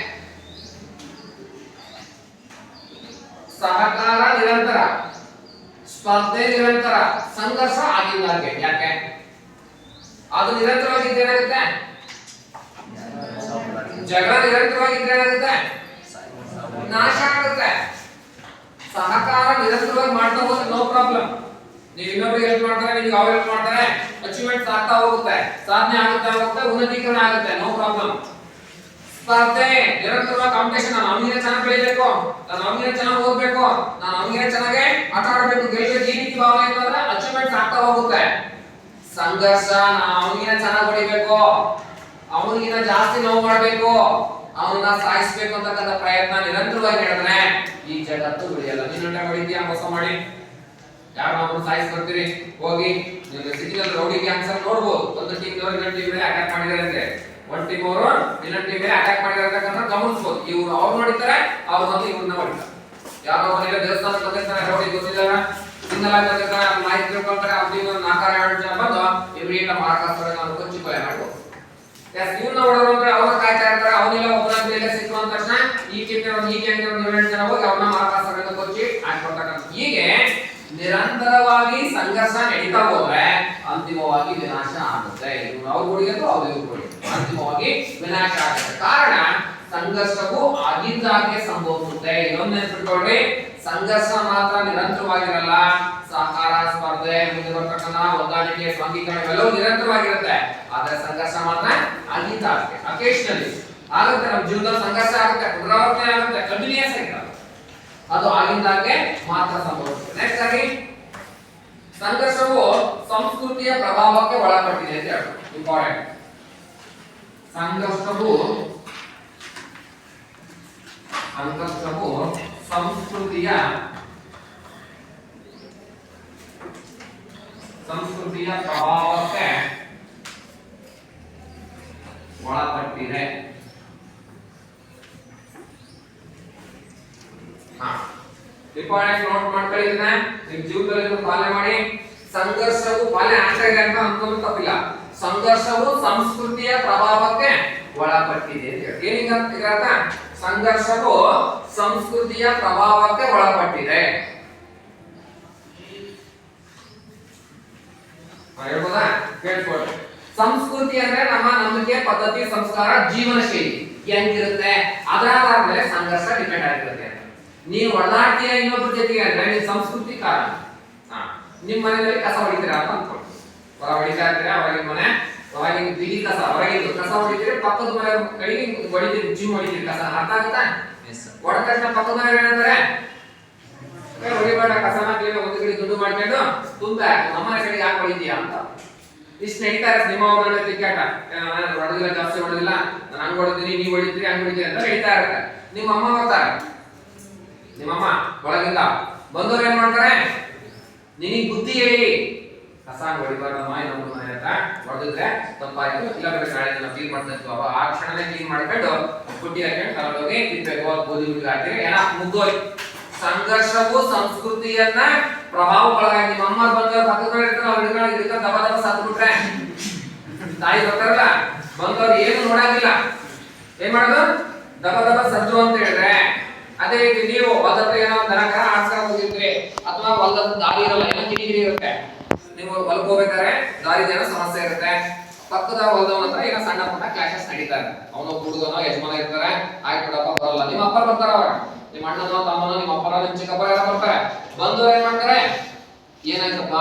ಸಹಕಾರ ನಿರಂತರ, ಸ್ಪರ್ಧೆ ನಿರಂತರ, ಸಂಘರ್ಷ ಆಗಿದ್ದಾಗೆ. ಯಾಕೆ? ಅದು ನಿರಂತರವಾಗಿದ್ರೆ ಏನಾಗುತ್ತೆ? ಜಗಳ ನಿರಂತರವಾಗಿದ್ರೆ ಏನಾಗುತ್ತೆ? ನಾಶ ಆಗುತ್ತೆ. ಸಹಕಾರ ನಿರಂತರವಾಗಿ ಮಾಡ್ತಾ ಹೋದ್ರೆ ನೋ ಪ್ರಾಬ್ಲಮ್. ನೀವು ಇನ್ನೊಬ್ಬರಿಗೆ ಹೆಲ್ಪ್ ಮಾಡ್ತಾರೆ, ನಿಮ್ಗೆ ಅವ್ರು ಹೆಲ್ಪ್ ಮಾಡ್ತಾರೆ, ಅಚೀವ್ಮೆಂಟ್ ಆಗ್ತಾ ಹೋಗುತ್ತೆ, ಸಾಧನೆ ಆಗುತ್ತೆ, ಉನ್ನತೀಕರಣ ಆಗುತ್ತೆ, ನೋ ಪ್ರಾಬ್ಲಮ್. ಸ್ಪರ್ಧೆ ನಿರಂತರವಾಗಿ ಕಾಂಪಿಟೇಷನ್. ನಾನು ಅವನಿಗೆ ಚೆನ್ನಾಗಿ ಬೆಳಿಬೇಕು, ನಾನು ಅವನಿಗೆ ಚೆನ್ನಾಗಿ ಓದ್ಬೇಕು, ನಾನು ಅವನಿಗೆ ಚೆನ್ನಾಗಿ ಆಟ ಆಡಬೇಕು, ಗೆಲ್ಬೇಕು, ಈ ರೀತಿ ಭಾವನೆ ಇರ್ತಂದ್ರೆ ಅಚೀವ್ಮೆಂಟ್ ಆಗ್ತಾ ಹೋಗುತ್ತೆ. ಸಂಘರ್ಷ, ನಾನು ಅವನಿಗೆ ಚೆನ್ನಾಗಿ ಹೊಡಿಬೇಕು, ಅವನಿಗಿನ ಜಾಸ್ತಿ ನೋವು ಮಾಡಬೇಕು, ಅವನ್ನ ಸಾಯಿಸಬೇಕು ಅಂತಕ್ಕಂಥ ಪ್ರಯತ್ನ ನಿರಂತರವಾಗಿ ನಡೆದ್ರೆ ಈ ಜಗತ್ತು ಉಳಿಯಲ್ಲ. ನಿನ್ನ ಹೊಡಿತೀಯ ಮೋಸ ಮಾಡಿ ಯಾರು ನಾವು ಸಾಯಿಸಿ ಬರ್ತೀರಿ, ಹೋಗಿ ಸಿಟಿನಲ್ಲಿ ರೌಡಿ ಗ್ಯಾಂಗ್ಸ್ ಅಲ್ಲಿ ನೋಡ್ಬೋದು. ಒಂದು ಟೀಮ್ ನವರು ಇನ್ನೊಂದು ಟೀಮ್ ಮೇಲೆ ಅಟ್ಯಾಕ್ ಮಾಡಿದ್ದಾರೆ ಅಂದ್ರೆ ಒಂದು ಟೀಮ್ ಅವರು ಇನ್ನೊಂದು ಟೀಮ್ ಮೇಲೆ ಅಟ್ಯಾಕ್ ಮಾಡಿದ್ದಾರೆ ಗಮನಿಸಬಹುದು. ಇವ್ರು ಅವ್ರು ನೋಡಿತಾರೆ, ಅವ್ರು ಮತ್ತೆ ಇವ್ರನ್ನ ಹೊಡಿತಾರೆ. ಯಾರೋ ಮನೆಗೆ ದೇವಸ್ಥಾನ ಬಂದಿರ್ತಾರೆ, ರೌಡಿ ಗೊತ್ತಿಲ್ಲ, ಸಿಂಗಲ್ ಆಗಿ ಬಂದಿರ್ತಾರೆ, ಮಾಹಿತಿ ತಿಳ್ಕೊಳ್ತಾರೆ, ಅವ್ರ ಟೀಮ್ ನಾಲ್ಕಾರ 2 ಜನ ಬಂದು ಇವ್ರಿಗೆ ಮಾರಾಕಾಸ್ತ್ರ ನಾವು ಕೊಚ್ಚಿ ಕೊಲೆ ಮಾಡ್ಬೋದು. ಇವ್ರನ್ನ ಹೊಡೆದ್ರು ಅಂದ್ರೆ ಅವ್ರ ಕಾಯ್ತಾ ಇರ್ತಾರೆ, ಅವನೆಲ್ಲ ಒಬ್ಬನ ಮೇಲೆ ಸಿಕ್ಕುವ ತಕ್ಷಣ ಈ ಟೀಮ್ ಈ ಗ್ಯಾಂಗ್ 7 ಜನ ಹೋಗಿ ಅವ್ರನ್ನ ಮಾರಾಕಾಸ್ತ್ರ ಕೊಚ್ಚಿ ಹಾಕೊಡ್ತಕ್ಕಂಥ. ಹೀಗೆ ನಿರಂತರವಾಗಿ ಸಂಘರ್ಷ ನಡೀತಾ ಹೋದ್ರೆ ಅಂತಿಮವಾಗಿ ವಿನಾಶ ಆಗುತ್ತೆ. ಇವ್ರು ಅವ್ರು ಹೊಡಿಯೋದು, ಅವ್ರು ಇವ್ರು ಹೊಡಿಯೋದು, ಅಂತಿಮವಾಗಿ ವಿನಾಶ ಆಗುತ್ತೆ. ಕಾರಣ ಸಂಘರ್ಷವು ಆಗಿದ್ದಾಗೆ ಸಂಭವಿಸುತ್ತೆ. ಇನ್ನೊಂದು ನೆನಪಿಟ್ಕೊಳ್ಳಿ, ಸಂಘರ್ಷ ಮಾತ್ರ ನಿರಂತರವಾಗಿರಲ್ಲ. ಸಹಕಾರ, ಸ್ಪರ್ಧೆ, ಮುಂದೆ ಬರ್ತಕ್ಕಂಥ ಹೊಂದಾಣಿಕೆ, ಸ್ವಂಗೀಕರಣ ಇವೆಲ್ಲವೂ ನಿರಂತರವಾಗಿರುತ್ತೆ. ಆದ್ರೆ ಸಂಘರ್ಷ ಮಾತ್ರ ಆಗಿದ್ದಾಗೆ ಅಕೇಶನಲಿ ಆಗುತ್ತೆ. ನಮ್ಮ ಜೀವನದಲ್ಲಿ ಸಂಘರ್ಷ ಆಗುತ್ತೆ, ಪುನರಾವರ್ತನೆ ಆಗುತ್ತೆ, ಕಂಟಿನ್ಯೂಸ್ ಆಗಿರಲ್ಲ, ಅದು ಆಗಿಂದಾಗೆ ಮಾತ್ರ ಸಂಭವಿಸುತ್ತೆ. ನೆಕ್ಸ್ಟ್ ಆಗಿ ಸಂಘರ್ಷವು ಸಂಸ್ಕೃತಿಯ ಪ್ರಭಾವಕ್ಕೆ ಒಳಪಟ್ಟಿದೆ ಅಂತ ಹೇಳ್ತಾರೆ. ಇಂಪಾರ್ಟೆಂಟ್. ಸಂಘರ್ಷವು ಸಂಸ್ಕೃತಿಯ ಪ್ರಭಾವಕ್ಕೆ ಒಳಪಟ್ಟಿದೆ. ಇಂಪಾರ್ಟೆಂಟ್ ನೋಟ್ ಮಾಡ್ಕೊಳ್ಳಿ, ಇದನ್ನ ನಿಮ್ಮ ಜೀವನದಲ್ಲಿ ಪಾಲನೆ ಮಾಡಿ. ಸಂಘರ್ಷವು ಪಾಲನೆ ಆಗ್ತಾ ಇದೆ ಅಂತ ಅನ್ಕೊಂಡು ತಪ್ಪಿಲ್ಲ. ಸಂಘರ್ಷವು ಸಂಸ್ಕೃತಿಯ ಪ್ರಭಾವಕ್ಕೆ ಒಳಪಟ್ಟಿದೆ ಅಂತ ಹೇಳಿ ಏನೀಗ ಸಂಘರ್ಷವು ಸಂಸ್ಕೃತಿಯ ಪ್ರಭಾವಕ್ಕೆ ಒಳಪಟ್ಟಿದೆ ಹೇಳ್ಬೋದಾ? ಕೇಳ್ಕೊಳ್ಳಿ. ಸಂಸ್ಕೃತಿ ಅಂದ್ರೆ ನಮ್ಮ ನಂಬಿಕೆ, ಪದ್ಧತಿ, ಸಂಸ್ಕಾರ, ಜೀವನ ಶೈಲಿ ಹೆಂಗಿರುತ್ತೆ ಅದರ ಆಧಾರದ ಮೇಲೆ ಸಂಘರ್ಷ ಡಿಪೆಂಡ್ ಆಗಿರುತ್ತೆ. ನೀವು ಒಡನಾಡ್ತೀಯ ಇನ್ನೊಬ್ಬರ ಜೊತೆಗೆ ಅಂದ್ರೆ ನಿಮ್ಮ ಸಂಸ್ಕೃತಿ ಕಾರಣ. ನಿಮ್ಮ ಮನೆಯಲ್ಲಿ ಕಸ ಹೊಡಿತೀರಾ ಅಂತ ಅನ್ಕೊಳ್ಳಿ, ಹೊರ ಹೊಡಿತಾ ಇರ್ತೀರಾ, ಹೊರಗಿನ ಮನೆ ಹೊರಗಿನ ಬಿಡಿ ಕಸ, ಹೊರಗಿನ ಕಸ ಹೊಡಿತೀರಿ, ಪಕ್ಕದ ಮನೆ ಕಡೆಗೆ ಹೊಡಿತೀರಿ, ಜಿಮ್ ಹೊಡಿತೀರಿ ಕಸ. ಅರ್ಥ ಆಗುತ್ತಾ? ಹೊಡೆದ ತಕ್ಷಣ ಪಕ್ಕದ ಮನೆ ಏನಂದ್ರೆ ಹೊಡಿಬೇಡ ಕಸನ, ಕ್ಲೀನ್ ಒಂದು ಕಡೆ ದುಡ್ಡು ಮಾಡ್ಕೊಂಡು ತುಂಬ ನಮ್ಮನೆ ಕಡೆಗೆ ಯಾಕೆ ಹೊಡಿತೀಯಾ ಅಂತ ಇಷ್ಟು ನಡೀತಾ ಇರುತ್ತೆ. ನಿಮ್ಮ ಒಬ್ಬರನ್ನ ತಿಕ್ಕಾಟ, ಹೊಡೆದಿಲ್ಲ, ಜಾಸ್ತಿ ಹೊಡೆದಿಲ್ಲ, ನಾನು ಹಂಗ್ ಹೊಡಿತೀನಿ, ನೀವು ಹೊಡಿತೀರಿ, ಹಂಗ್ ಹೊಡಿತೀರಿ ಅಂತ ನಡೀತಾ ಇರುತ್ತೆ. ನಿಮ್ಮ ಅಮ್ಮ ಬರ್ತಾರೆ, ನಿಮ್ಮಮ್ಮ ಒಳಗಿಂದ ಬಂದವ್ರು ಏನ್ ಮಾಡ್ತಾರೆ, ನಿನಗೆ ಬುದ್ಧಿ ಹೇಳಿ ಕಸ ಹೊಡಿಬಾರ್ದಮ್ಮ, ಇನ್ನೊಂದು ಮನೆ ಹತ್ರ ಹೊಡೆದಿದ್ರೆ ತಪ್ಪಾಯ್ತು, ಇಲ್ಲ ಬೇರೆ ನಾಳೆ ನಾವು ಕ್ಲೀನ್ ಮಾಡ್ತಾ ಇದ್ವು. ಆ ಕ್ಷಣನೇ ಕ್ಲೀನ್ ಮಾಡ್ಕೊಂಡು ಬುಟ್ಟಿ ಹಾಕೊಂಡು ತಗೊಂಡೋಗಿ ತಿನ್ಬೇಕು, ಗೋಧಿ ಹುಡುಗ ಹಾಕಿದ್ರೆ ಏನ ಮುಗ್ದೋಯ್. ಸಂಘರ್ಷವು ಸಂಸ್ಕೃತಿಯನ್ನ ಪ್ರಭಾವಕ್ಕೊಳಗಾಗಿ ನಿಮ್ಮ ಅಮ್ಮ ಬಂದವ್ರು ಪಕ್ಕದ ಇರ್ತಾರೆ, ಅವ್ರ ಹಿಡ್ಕೊಂಡು ದಬ ದಬ ಸತ್ತು ಬಿಟ್ರೆ ತಾಯಿ ಬರ್ತಾರಲ್ಲ, ಬಂದವ್ರು ಏನು ನೋಡಂಗಿಲ್ಲ, ಏನ್ ಮಾಡೋದು ದಬ ದಬ ಸಜ್ಜು ಅಂತ ಹೇಳಿದ್ರೆ. ಅದೇ ರೀತಿ ನೀವು ಹೊಲದ ಏನೋ ದನಕರ ಆಡ್ಸ್ಕೊಂಡು ಹೋಗಿದ್ರಿ, ಅಥವಾ ಹೊಲದ ದಾರಿ ಇರಲ್ಲ, ಏನೋ ಕಿಡಿಗಿರಿ ಇರುತ್ತೆ, ನೀವು ಹೊಲಕ್ಕೆ ಹೋಗ್ಬೇಕಾದ್ರೆ ದಾರಿದೇನೋ ಸಮಸ್ಯೆ ಇರುತ್ತೆ, ಪಕ್ಕದ ಹೊಲದವನ ಹತ್ರ ಏನೋ ಸಣ್ಣ ಪುಟ್ಟ ಕ್ಲಾಶಸ್ ನಡೀತಾರೆ, ಅವನು ಹುಡುಗನೋ ಯಜಮಾನ ಇರ್ತಾರೆ, ಆಯ್ತು ಬಿಡಪ್ಪ ಬರಲ್ಲ, ನಿಮ್ಮ ಅಪ್ಪ ಬರ್ತಾರ, ಅವ್ರ ನಿಮ್ಮ ಅಣ್ಣನೋ ತಮ್ಮನೋ ನಿಮ್ಮ ಅಪ್ಪನೋ ನಿಮ್ಮ ಚಿಕ್ಕಪ್ಪ ಎಲ್ಲ ಬರ್ತಾರೆ. ಬಂದವ್ರು ಏನ್ ಮಾಡ್ತಾರೆ, ಏನಾಯ್ತಪ್ಪ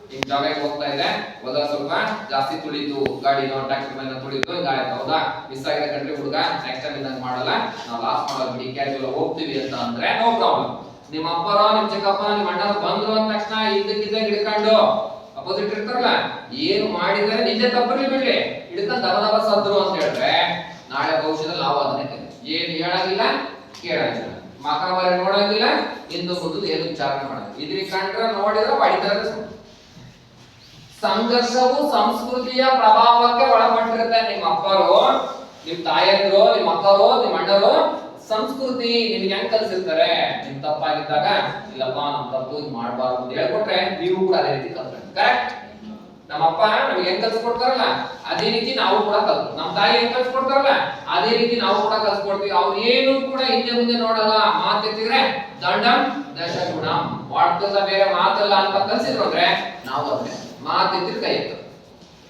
ನಿಮ್ ಜಾಗಕ್ಕೆ ಹೋಗ್ತಾ ಇದೆ, ಹೊಲ ಸ್ವಲ್ಪ ಜಾಸ್ತಿ ತುಳಿತು, ಗಾಡಿನೋ ಟ್ರ್ಯಾಕ್ಟರ್ ಮೇಲೆ ತುಳಿತು, ಗಾಡಿ ಹೌದಾ ಮಿಸ್ ಆಗಿದೆ ಕಂಡ್ರಿ ಹುಡುಗ, ನೆಕ್ಸ್ಟ್ ಟೈಮ್ ಇಂದ ಮಾಡಲ್ಲ, ನಾವು ಲಾಸ್ ಮಾಡೋದು ಬಿಡಿ, ಕ್ಯಾಶುವಲ್ ಹೋಗ್ತೀವಿ ಅಂತ ಅಂದ್ರೆ ನೋ ಪ್ರಾಬ್ಲಮ್. ನಿಮ್ಮ ಅಪ್ಪರೋ ನಿಮ್ಮ ಚಿಕ್ಕಪ್ಪ ನಿಮ್ಮ ಅಣ್ಣ ಬಂದ್ರು ಅಂದ ತಕ್ಷಣ ಇದ್ದಕ್ಕಿದ್ದಾಗ ಹಿಡ್ಕೊಂಡು ಅಪೋಸಿಟ್ ಇರ್ತಾರಲ್ಲ, ಏನು ಮಾಡಿದ್ರೆ ನಿಂದೆ ತಪ್ಪರ್ಲಿ ಬಿಡ್ಲಿ ಹಿಡ್ಕೊಂಡು ದಬ ದಬ ಸದ್ರು ಅಂತ ಹೇಳಿದ್ರೆ ನಾಳೆ ಭವಿಷ್ಯದಲ್ಲಿ ನಾವು ಅದನ್ನೇ ಏನು ಹೇಳಂಗಿಲ್ಲ, ಕೇಳಂಗಿಲ್ಲ, ಮಕ ಬಾರಿ ನೋಡಂಗಿಲ್ಲ, ಇಂದು ಮುಂದೆ ಏನು ವಿಚಾರಣೆ ಮಾಡೋದು, ಇದ್ರಿ ಕಂಡ್ರೆ ನೋಡಿದ್ರೆ ಹೊಡಿತಾರೆ. ಸಂಘರ್ಷವು ಸಂಸ್ಕೃತಿಯ ಪ್ರಭಾವಕ್ಕೆ ಒಳಪಟ್ಟಿರುತ್ತೆ. ನಿಮ್ಮ ಅಪ್ಪರು, ನಿಮ್ ತಾಯಂದ್ರು, ನಿಮ್ಮ ಅಕ್ಕರು, ನಿಮ್ಮ ಅಣ್ಣರು ಸಂಸ್ಕೃತಿ ನಿಮ್ಗೆ ಹೆಂಗ್ ಕಲ್ಸಿರ್ತಾರೆ, ನಿಮ್ ತಪ್ಪಾಗಿದ್ದಾಗ ಇಲ್ಲಪ್ಪ ನಮ್ ತಪ್ಪು ಇದು ಮಾಡ್ಬಾರ್ದು ಅಂತ ಹೇಳ್ಕೊಟ್ರೆ ನೀವು ಕೂಡ ಅದೇ ರೀತಿ ಕಲ್ತ್ರಿ. ಕರೆಕ್ಟ್? ನಮ್ಮಪ್ಪ ನಮ್ಗೆ ಹೆಂಗ್ ಕಲ್ಸ್ಕೊಡ್ತಾರಲ್ಲ ಅದೇ ರೀತಿ ನಾವು ಕೂಡ ಕಲ್ತು, ನಮ್ಮ ತಾಯಿ ಹೆಂಗ್ ಕಲ್ಸ್ಕೊಡ್ತಾರಲ್ಲ ಅದೇ ರೀತಿ ನಾವು ಕೂಡ ಕಲ್ಸ್ಕೊಡ್ತೀವಿ. ಅವ್ರು ಏನು ಕೂಡ ಹಿಂದೆ ಮುಂದೆ ನೋಡಲ್ಲ, ಮಾತೆತ್ತಿದ್ರೆ ದಂಡಂ ದಶಗುಣಂ, ವಾಡ್ತದ ಬೇರೆ ಮಾತಲ್ಲ ಅಂತ ಕಲ್ಸಿದ್ರು ಅಂದ್ರೆ ನಾವು ಅದೇ ಮಾತೆತ್ತಿದ್ರೆ ಕೈ ಎತ್ತು,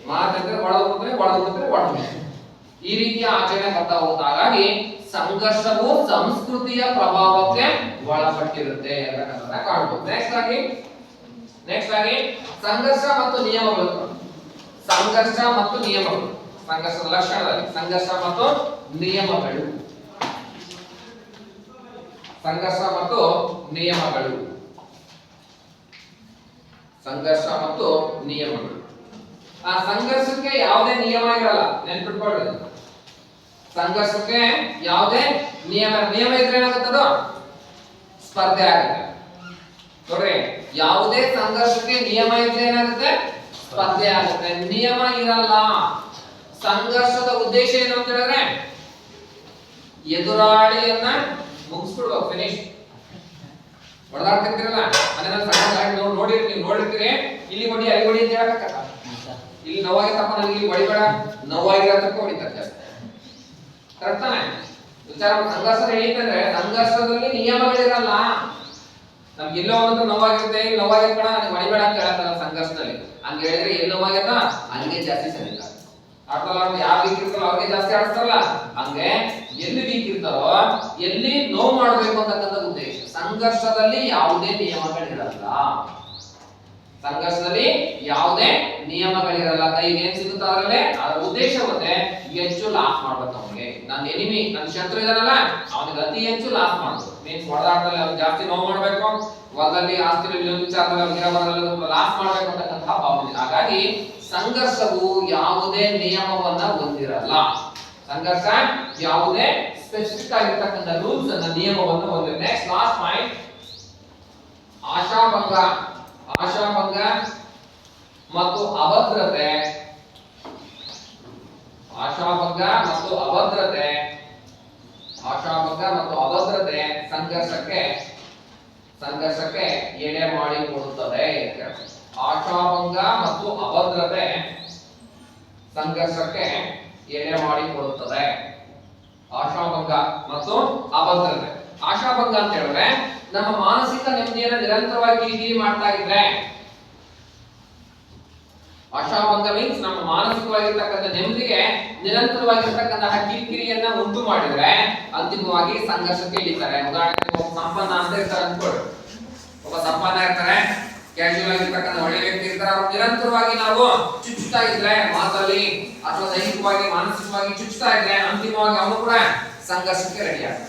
ಮಾತೆತ್ತಿದ್ರೆ ಒಳಗೆ ಈ ರೀತಿಯ ಆಚರಣೆ ಬರ್ತಾ ಹೋಗುತ್ತೆ. ಹಾಗಾಗಿ ಸಂಘರ್ಷವು ಸಂಸ್ಕೃತಿಯ ಪ್ರಭಾವಕ್ಕೆ ಒಳಪಟ್ಟಿರುತ್ತೆ ಅಂತ ಕಾಣಬಹುದು. ನೆಕ್ಸ್ಟ್ ಆಗಿ ಸಂಘರ್ಷ ಮತ್ತು ನಿಯಮಗಳು. ಸಂಘರ್ಷ ಮತ್ತು ನಿಯಮಗಳು, ಸಂಘರ್ಷದ ಲಕ್ಷಣದಲ್ಲಿ ಸಂಘರ್ಷ ಮತ್ತು ನಿಯಮಗಳು. ಸಂಘರ್ಷ ಮತ್ತು ನಿಯಮಗಳು, ಸಂಘರ್ಷ ಮತ್ತು ನಿಯಮಗಳು. ಆ ಸಂಘರ್ಷಕ್ಕೆ ಯಾವುದೇ ನಿಯಮ ಇರಲ್ಲ, ನೆನ್ಪಿಟ್ಕೊಳ್ಳಿ. ಸಂಘರ್ಷಕ್ಕೆ ಯಾವುದೇ ನಿಯಮ ಇದ್ರೆ ಏನಾಗುತ್ತದೋ ಸ್ಪರ್ಧೆ ಆಗುತ್ತೆ. ನೋಡ್ರಿ, ಯಾವುದೇ ಸಂಘರ್ಷಕ್ಕೆ ನಿಯಮ ಇದ್ರೆ ಏನಾಗುತ್ತೆ, ಸ್ಪರ್ಧೆ ಆಗುತ್ತೆ. ನಿಯಮ ಇರಲ್ಲ. ಸಂಘರ್ಷದ ಉದ್ದೇಶ ಏನು ಅಂತ ಹೇಳಿದ್ರೆ ಎದುರಾಳಿಯನ್ನ ಮುಗಿಸ್ಬಿಡ್ಬೇಕು, ಫಿನಿಶ್. ಹೊಡೆದಾಡ್ತಿರ್ತಿರಲ್ಲ, ಅದನ್ನ ಸಣ್ಣ ನೋಡಿರ್ತೀರಿ, ಇಲ್ಲಿ ಹೊಡಿ ಅಲ್ಲಿ ಹೊಡಿ ಅಂತ ಹೇಳಕ್ಕ, ಇಲ್ಲಿ ನೋವಾಗಿತ್ತಪ್ಪ ನನಗೆ ಇಲ್ಲಿ ಹೊಡಿಬೇಡ, ನೋವಾಗಿರತಕ್ಕ ಹೊಡಿತಾರೆ ಜಾಸ್ತಿ. ಕರೆಕ್ಟ್ ತಾನೆ? ವಿಚಾರ ಸಂಘರ್ಷ ನಡೀತಂದ್ರೆ ಸಂಘರ್ಷದಲ್ಲಿ ನಿಯಮಗಳಿರಲ್ಲ. ನಮ್ಗೆ ಎಲ್ಲೋ ಒಂದು ನೋವಾಗಿರುತ್ತೆ, ಇಲ್ಲಿ ನೋವಾಗಿರ್ಬೇಡ ನನಗೆ ಹೊಡಿಬೇಡ ಅಂತ ಹೇಳತ್ತಲ್ಲ ಸಂಘರ್ಷದಲ್ಲಿ. ಹಂಗ ಹೇಳಿದ್ರೆ ಎಲ್ಲಿ ನೋವಾಗೈತ ಅಲ್ಲಿಗೆ ಜಾಸ್ತಿ ಸರಿಲ್ಲ. ಆಟಲ್ಲ ಯಾವ ವೀಕ್ ಇರ್ತಾರೋ ಅವ್ರಿಗೆ ಜಾಸ್ತಿ ಆಡಿಸ್ತಾರಲ್ಲ, ಹಂಗೆ ಎಲ್ಲಿ ವೀಕ್ ಇರ್ತಾರೋ ಎಲ್ಲಿ ನೋವು ಮಾಡ್ಬೇಕು ಅಂತಕ್ಕಂಥ ಉದ್ದೇಶ. ಸಂಘರ್ಷದಲ್ಲಿ ಯಾವುದೇ ನಿಯಮಗಳಿರಲ್ಲ. ಸಂಘರ್ಷದಲ್ಲಿ ಯಾವುದೇ ನಿಯಮಗಳಿರಲ್ಲ. ಕೈಗೆ ಏನ್ ಸಿಗುತ್ತ ಅದರಲ್ಲೇ ಅದರ ಉದ್ದೇಶ ಮತ್ತೆ ಹೆಚ್ಚು ಲಾಸ್ ಮಾಡ್ಬೇಕು ಅವನಿಗೆ. ನನ್ನ ಎನಿಮಿ, ನನ್ನ ಶತ್ರು ಇದಾನಲ್ಲ ಅವನಿಗೆ ಅತಿ ಹೆಚ್ಚು ಲಾಸ್ ಮಾಡ್ಬೇಕು. ಮೀನ್ಸ್ ಹೊಡೆದಾಟದಲ್ಲಿ ಅವ್ನಿಗೆ ಜಾಸ್ತಿ ನೋವು ಮಾಡ್ಬೇಕು, ಹೊಲದಲ್ಲಿ ಆಸ್ತಿಯಲ್ಲಿ ವಿಚಾರದಲ್ಲಿ ಲಾಸ್ ಮಾಡ್ಬೇಕು ಅಂತಕ್ಕಂಥ ಭಾವನೆ. ಹಾಗಾಗಿ ಸಂಘರ್ಷವು ಯಾವುದೇ ನಿಯಮವನ್ನ ಹೊಂದಿರಲ್ಲ. ಸಂಘರ್ಷ ಯಾವುದೇ ಸ್ಪೆಸಿಫಿಕ್ ಆಗಿರ್ತಕ್ಕಂಥ ರೂಲ್ಸ್ ಅನ್ನ ನಿಯಮವನ್ನು ಹೊಂದಿರಲ್ಲ. ನೆಕ್ಸ್ಟ್ ಲಾಸ್ಟ್ ಪಾಯಿಂಟ್, ಆಶಾಭಂಗ. ಆಶಾಭಂಗ ಮತ್ತು ಅಭದ್ರತೆ. ಆಶಾಭಂಗ ಮತ್ತು ಅಭದ್ರತೆ, ಆಶಾಭಂಗ ಮತ್ತು ಅಭದ್ರತೆ ಸಂಘರ್ಷಕ್ಕೆ ಎಡೆ ಮಾಡಿಕೊಡುತ್ತದೆ. ಆಶಾಭಂಗ ಮತ್ತು ಅಭದ್ರತೆ ಸಂಘರ್ಷಕ್ಕೆ ಎಡೆ ಮಾಡಿಕೊಡುತ್ತದೆ. ಆಶಾಭಂಗ ಮತ್ತು ಅಭದ್ರತೆ. ಆಶಾಭಂಗ ಅಂತ ಹೇಳಿದ್ರೆ ನಮ್ಮ ಮಾನಸಿಕ ನೆಮ್ಮದಿಯನ್ನು ನಿರಂತರವಾಗಿ ಕಿರಿಕಿರಿ ಮಾಡ್ತಾ ಇದ್ರೆ, ಆಶಾಭಂಗ ಮೀನ್ಸ್ ನಮ್ಮ ಮಾನಸಿಕವಾಗಿರ್ತಕ್ಕಂಥ ನೆಮ್ಮದಿಗೆ ನಿರಂತರವಾಗಿರ್ತಕ್ಕಂತಹ ಕಿರಿಕಿರಿಯನ್ನ ಉಂಟು ಮಾಡಿದ್ರೆ ಅಂತಿಮವಾಗಿ ಸಂಘರ್ಷಕ್ಕೆ ಇಳಿತಾರೆ. ಉದಾಹರಣೆಗೆ ಒಬ್ಬ ಸಂಪನ್ನ ಅಂತ ಇರ್ತಾರೆ ಅನ್ಕೊಳ್ಳಿ, ಒಬ್ಬ ಸಂಪನ್ನ ಇರ್ತಾರೆ, ಕ್ಯಾಶುಯಲ್ ಆಗಿರ್ತಕ್ಕಂಥ ಒಳ್ಳೆ ವ್ಯಕ್ತಿ ಇರ್ತಾರೆ, ಅವ್ರು ನಿರಂತರವಾಗಿ ನಾವು ಚುಚ್ಚುತ್ತಾ ಇದ್ರೆ ಮಾತಲ್ಲಿ ಅಥವಾ ದೈಹಿಕವಾಗಿ ಮಾನಸಿಕವಾಗಿ ಚುಚ್ಚುತ್ತಾ ಇದ್ರೆ ಅಂತಿಮವಾಗಿ ಅವನು ಕೂಡ ಸಂಘರ್ಷಕ್ಕೆ ರೆಡಿ ಆಗ್ತಾನೆ.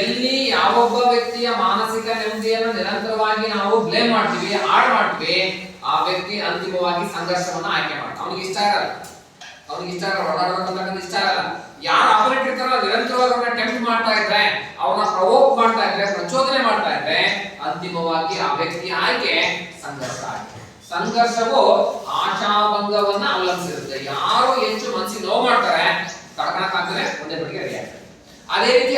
ಎಲ್ಲಿ ಯಾವೊಬ್ಬ ವ್ಯಕ್ತಿಯ ಮಾನಸಿಕ ನೆಮ್ಮದಿಯನ್ನು ನಿರಂತರವಾಗಿ ನಾವು ಬ್ಲೇಮ್ ಮಾಡ್ತೀವಿ, ಹಾಳು ಮಾಡ್ತೀವಿ, ಆ ವ್ಯಕ್ತಿ ಅಂತಿಮವಾಗಿ ಸಂಘರ್ಷವನ್ನ ಆಯ್ಕೆ ಮಾಡ್ತಾನೆ. ಅವನಿಗೆ ಇಷ್ಟ ಇರಲ್ಲ, ಹೊರಡಬೇಕಂತ ಇಷ್ಟ ಇರಲ್ಲ. ಯಾರು ಆಪರೇಟ್ ಇರ್ತಾರೋ ನಿರಂತರವಾಗಿ ಅವನ್ನ ಟೆಂಪ್ಟ್ ಮಾಡ್ತಾ ಇದ್ರೆ, ಅವನ ಪ್ರವೋಕ್ ಮಾಡ್ತಾ ಇದ್ರೆ, ಪ್ರಚೋದನೆ ಮಾಡ್ತಾ ಇದ್ರೆ ಅಂತಿಮವಾಗಿ ಆ ವ್ಯಕ್ತಿ ಆಯ್ಕೆ ಸಂಘರ್ಷ ಆಯ್ಕೆ. ಸಂಘರ್ಷವು ಆಶಾಭಂಗವನ್ನ ಅವಲಂಬಿಸಿರುತ್ತೆ. ಯಾರು ಹೆಚ್ಚು ಮನಸ್ಸಿಗೆ ನೋವು ಮಾಡ್ತಾರೆ ತಡ್ಕೊಳಕ್ಕಾಗ್ತದೆ ಒಂದೇ ಪಟ್ಟಿಗೆ ರೆಡಿ ಆಗ್ತದೆ. ಅದೇ ರೀತಿ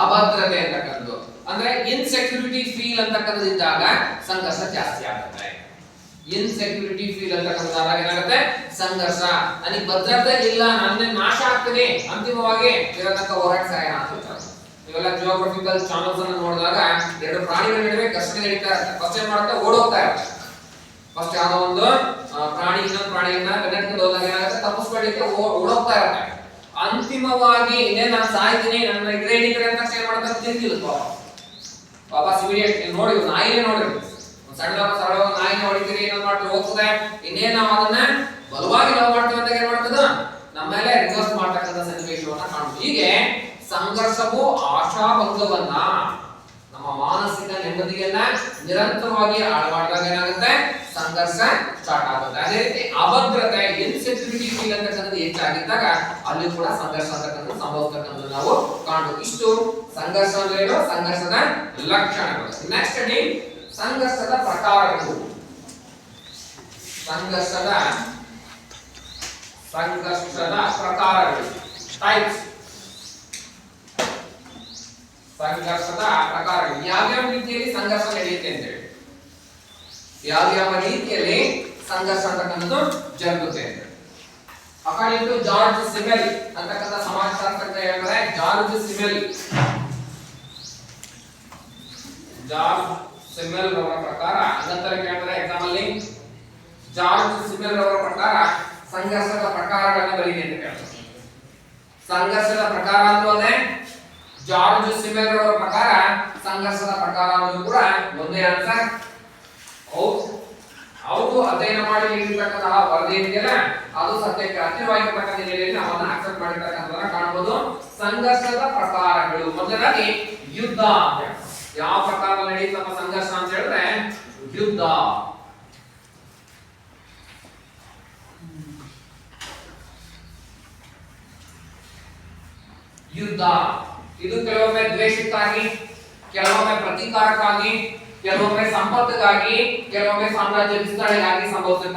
ಅಭದ್ರತೆ ಅಂತಕ್ಕಂಥದ್ದು ಅಂದ್ರೆ ಇನ್ಸೆಕ್ಯೂರಿಟಿ ಫೀಲ್ ಅಂತಕ್ಕಂಥದ್ದು ಇದ್ದಾಗ ಸಂಘರ್ಷ ಜಾಸ್ತಿ ಆಗುತ್ತೆ. ಇನ್ಸೆಕ್ಯೂರಿಟಿ ಫೀಲ್ ಅಂತಕ್ಕಂಥದ್ದಾಗ ಏನಾಗುತ್ತೆ ಸಂಘರ್ಷ. ನನಗೆ ಭದ್ರತೆ ಇಲ್ಲ, ನನ್ನ ನಾಶ ಆಗ್ತದೆ, ಅಂತಿಮವಾಗಿ ಇರತಕ್ಕ ಹೋರಾಟ ಸಾಯಣ ಅಂತ ಹೇಳ್ತಾರೆ. ಇವೆಲ್ಲ ಜಿಯೋಗ್ರಫಿಕಲ್ ಚಾನಲ್ಸ್ ಅನ್ನು ನೋಡಿದಾಗ ಎರಡು ಪ್ರಾಣಿಗಳ ನಡುವೆ ಘರ್ಷಣೆ ನಡೀತಾ ಇರುತ್ತೆ. ಫಸ್ಟ್ ಏನ್ ಮಾಡುತ್ತೆ, ಓಡೋಗ್ತಾ ಇರುತ್ತೆ. ಫಸ್ಟ್ ಯಾವ್ದೋ ಒಂದು ಪ್ರಾಣಿ ಇನ್ನೊಂದು ಪ್ರಾಣಿಯನ್ನ ಬೆನ್ನಟ್ಕೊಂಡು ಹೋದಾಗ ಏನಾಗುತ್ತೆ, ತಪ್ಪಿಸ್ಕೊಳ್ಳಿಕ್ಕೆ ಓಡೋಗ್ತಾ ಇರುತ್ತೆ. ಅಂತಿಮವಾಗಿ ಇನ್ನೇನು ನಾನು ಸಾಯ್ತೀನಿ, ನನ್ನ ಇದ್ರೆ ಏನಿದ್ರೆ ಅಂತ ಏನ್ ಮಾಡ್ತಾರೆ, ತಿಂದಿಲ್ಲ ವಾಪಸ್ ಇಮಿಡಿಯೇಟ್. ನೋಡಿ ನಾಯಿನೇ ನೋಡ್ರಿ, ಸಣ್ಣ ಸರಳ ನಾಯಿನ ಹೊಡಿತೀರಿ, ಏನ್ ಮಾಡ್ತೀವಿ ಹೋಗ್ತದೆ, ಇನ್ನೇನು ನಾವು ಅದನ್ನ ಬಲವಾಗಿ ನಾವು ಮಾಡ್ತೀವಿ ಅಂತ ಏನ್ ಮಾಡ್ತದ ನಮ್ಮ ಮೇಲೆ ರಿವರ್ಸ್ ಮಾಡ್ತಕ್ಕಂಥ ಸನ್ನಿವೇಶವನ್ನ ಕಾಣುದು. ಹೀಗೆ ಸಂಘರ್ಷವು ಆಶಾಭಂಗವನ್ನ, ನಮ್ಮ ಮಾನಸಿಕ ನೆಮ್ಮದಿಯನ್ನ ನಿರಂತರವಾಗಿ ಹಾಳು ಮಾಡಿದಾಗ ಏನಾಗುತ್ತೆ, ಸಂಘರ್ಷ ಸ್ಟಾರ್ಟ್ ಆಗುತ್ತೆ. ಅದೇ ರೀತಿ ಅಭದ್ರತೆ ಇನ್ಸೆಕ್ಯೂರಿಟಿ ಫೀಲ್ ಅಂತಕ್ಕಂಥದ್ದು ಹೆಚ್ಚಾಗಿದ್ದಾಗ ಅಲ್ಲಿ ಕೂಡ ಸಂಘರ್ಷ ಅಂತಕ್ಕಂಥದ್ದು ಸಂಭವಿಸ್ತಕ್ಕಂಥದ್ದು ನಾವು ಕಾಣಬಹುದು. ಇಷ್ಟು ಸಂಘರ್ಷ ಅಂದ್ರೆ ಏನು, ಸಂಘರ್ಷದ ಲಕ್ಷಣಗಳು. ನೆಕ್ಸ್ಟ್ ಅಡಿ ಸಂಘರ್ಷದ ಪ್ರಕಾರಗಳು. ಸಂಘರ್ಷದ ಪ್ರಕಾರಗಳು, ಟೈಪ್ಸ್. ಸಂಘರ್ಷದ ಪ್ರಕಾರಗಳು ಯಾವ್ಯಾವ ರೀತಿಯಲ್ಲಿ ಸಂಘರ್ಷ ನಡೆಯುತ್ತೆ ಅಂತ ಹೇಳಿ, ಯಾವ್ಯಾವ ರೀತಿಯಲ್ಲಿ ಸಂಘರ್ಷ ಅಂತಕ್ಕಂಥದ್ದು ಜರುಗುತ್ತೆ ಅಂತ. ಅಕಾರ್ಡಿಂಗ್ ಟು ಜಾರ್ಜ್ ಸಿಮೆಲ್ ಅಂತಕ್ಕಂಥ ಸಮಾಜಶಾಸ್ತ್ರಜ್ಞ ಹೇಳ್ತಾರೆ, ಜಾರ್ಜ್ ಸಿಮೆಲ್ ಅವರ ಪ್ರಕಾರ, ನಂತರ ಕೇಳ್ತಾರೆ ಎಕ್ಸಾಮ್ ಅಲ್ಲಿ, ಜಾರ್ಜ್ ಸಿಮೆಲ್ ಅವರ ಪ್ರಕಾರ ಸಂಘರ್ಷದ ಪ್ರಕಾರಗಳನ್ನು ಬರೀರಿ ಅಂತ ಕೇಳ್ತಾರೆ. ಸಂಘರ್ಷದ ಪ್ರಕಾರ ಅಂದ್ರೆ ಜಾರ್ಜ್ ಸಿಮೆಲ್ ಅವರ ಪ್ರಕಾರ ಸಂಘರ್ಷದ ಪ್ರಕಾರ ಅನ್ನೋದು ಕೂಡ ಒಂದೇ ಆನ್ಸರ್. ಅವರು ಅಧ್ಯಯನ ಮಾಡಿ ನೀಡಿರ್ತಕ್ಕಂತಹ ವರದಿ ಇದೆಯಲ್ಲ ಅದು ಸತ್ಯಕ್ಕೆ ಹತ್ತಿರವಾಗಿರ್ತಕ್ಕಂಥ ಹಿನ್ನೆಲೆಯಲ್ಲಿ ನಾವು ಅದನ್ನ ಅಕ್ಸೆಪ್ಟ್ ಮಾಡಿರ್ತಕ್ಕಂಥದನ್ನ ಕಾಣಬಹುದು. ಸಂಘರ್ಷದ ಪ್ರಕಾರಗಳು, ಮೊದಲನೇದಾಗಿ ಯುದ್ಧ. ಯಾವ ಪ್ರಕಾರ ನಡೆಯುತ್ತಪ್ಪ ಸಂಘರ್ಷ ಅಂತ ಹೇಳಿದ್ರೆ ಯುದ್ಧ. ಇದು ಕೆಲವೊಮ್ಮೆ ದ್ವೇಷಕ್ಕಾಗಿ, ಕೆಲವೊಮ್ಮೆ ಪ್ರತೀಕಾರಕ್ಕಾಗಿ, ಕೆಲವೊಮ್ಮೆ ಸಂಪತ್ತಿಗಾಗಿ, ಕೆಲವೊಮ್ಮೆ ಸಾಮ್ರಾಜ್ಯ ವಿಸ್ತರಣೆಗಾಗಿ ಸಂಭವಿಸುತ್ತೆ.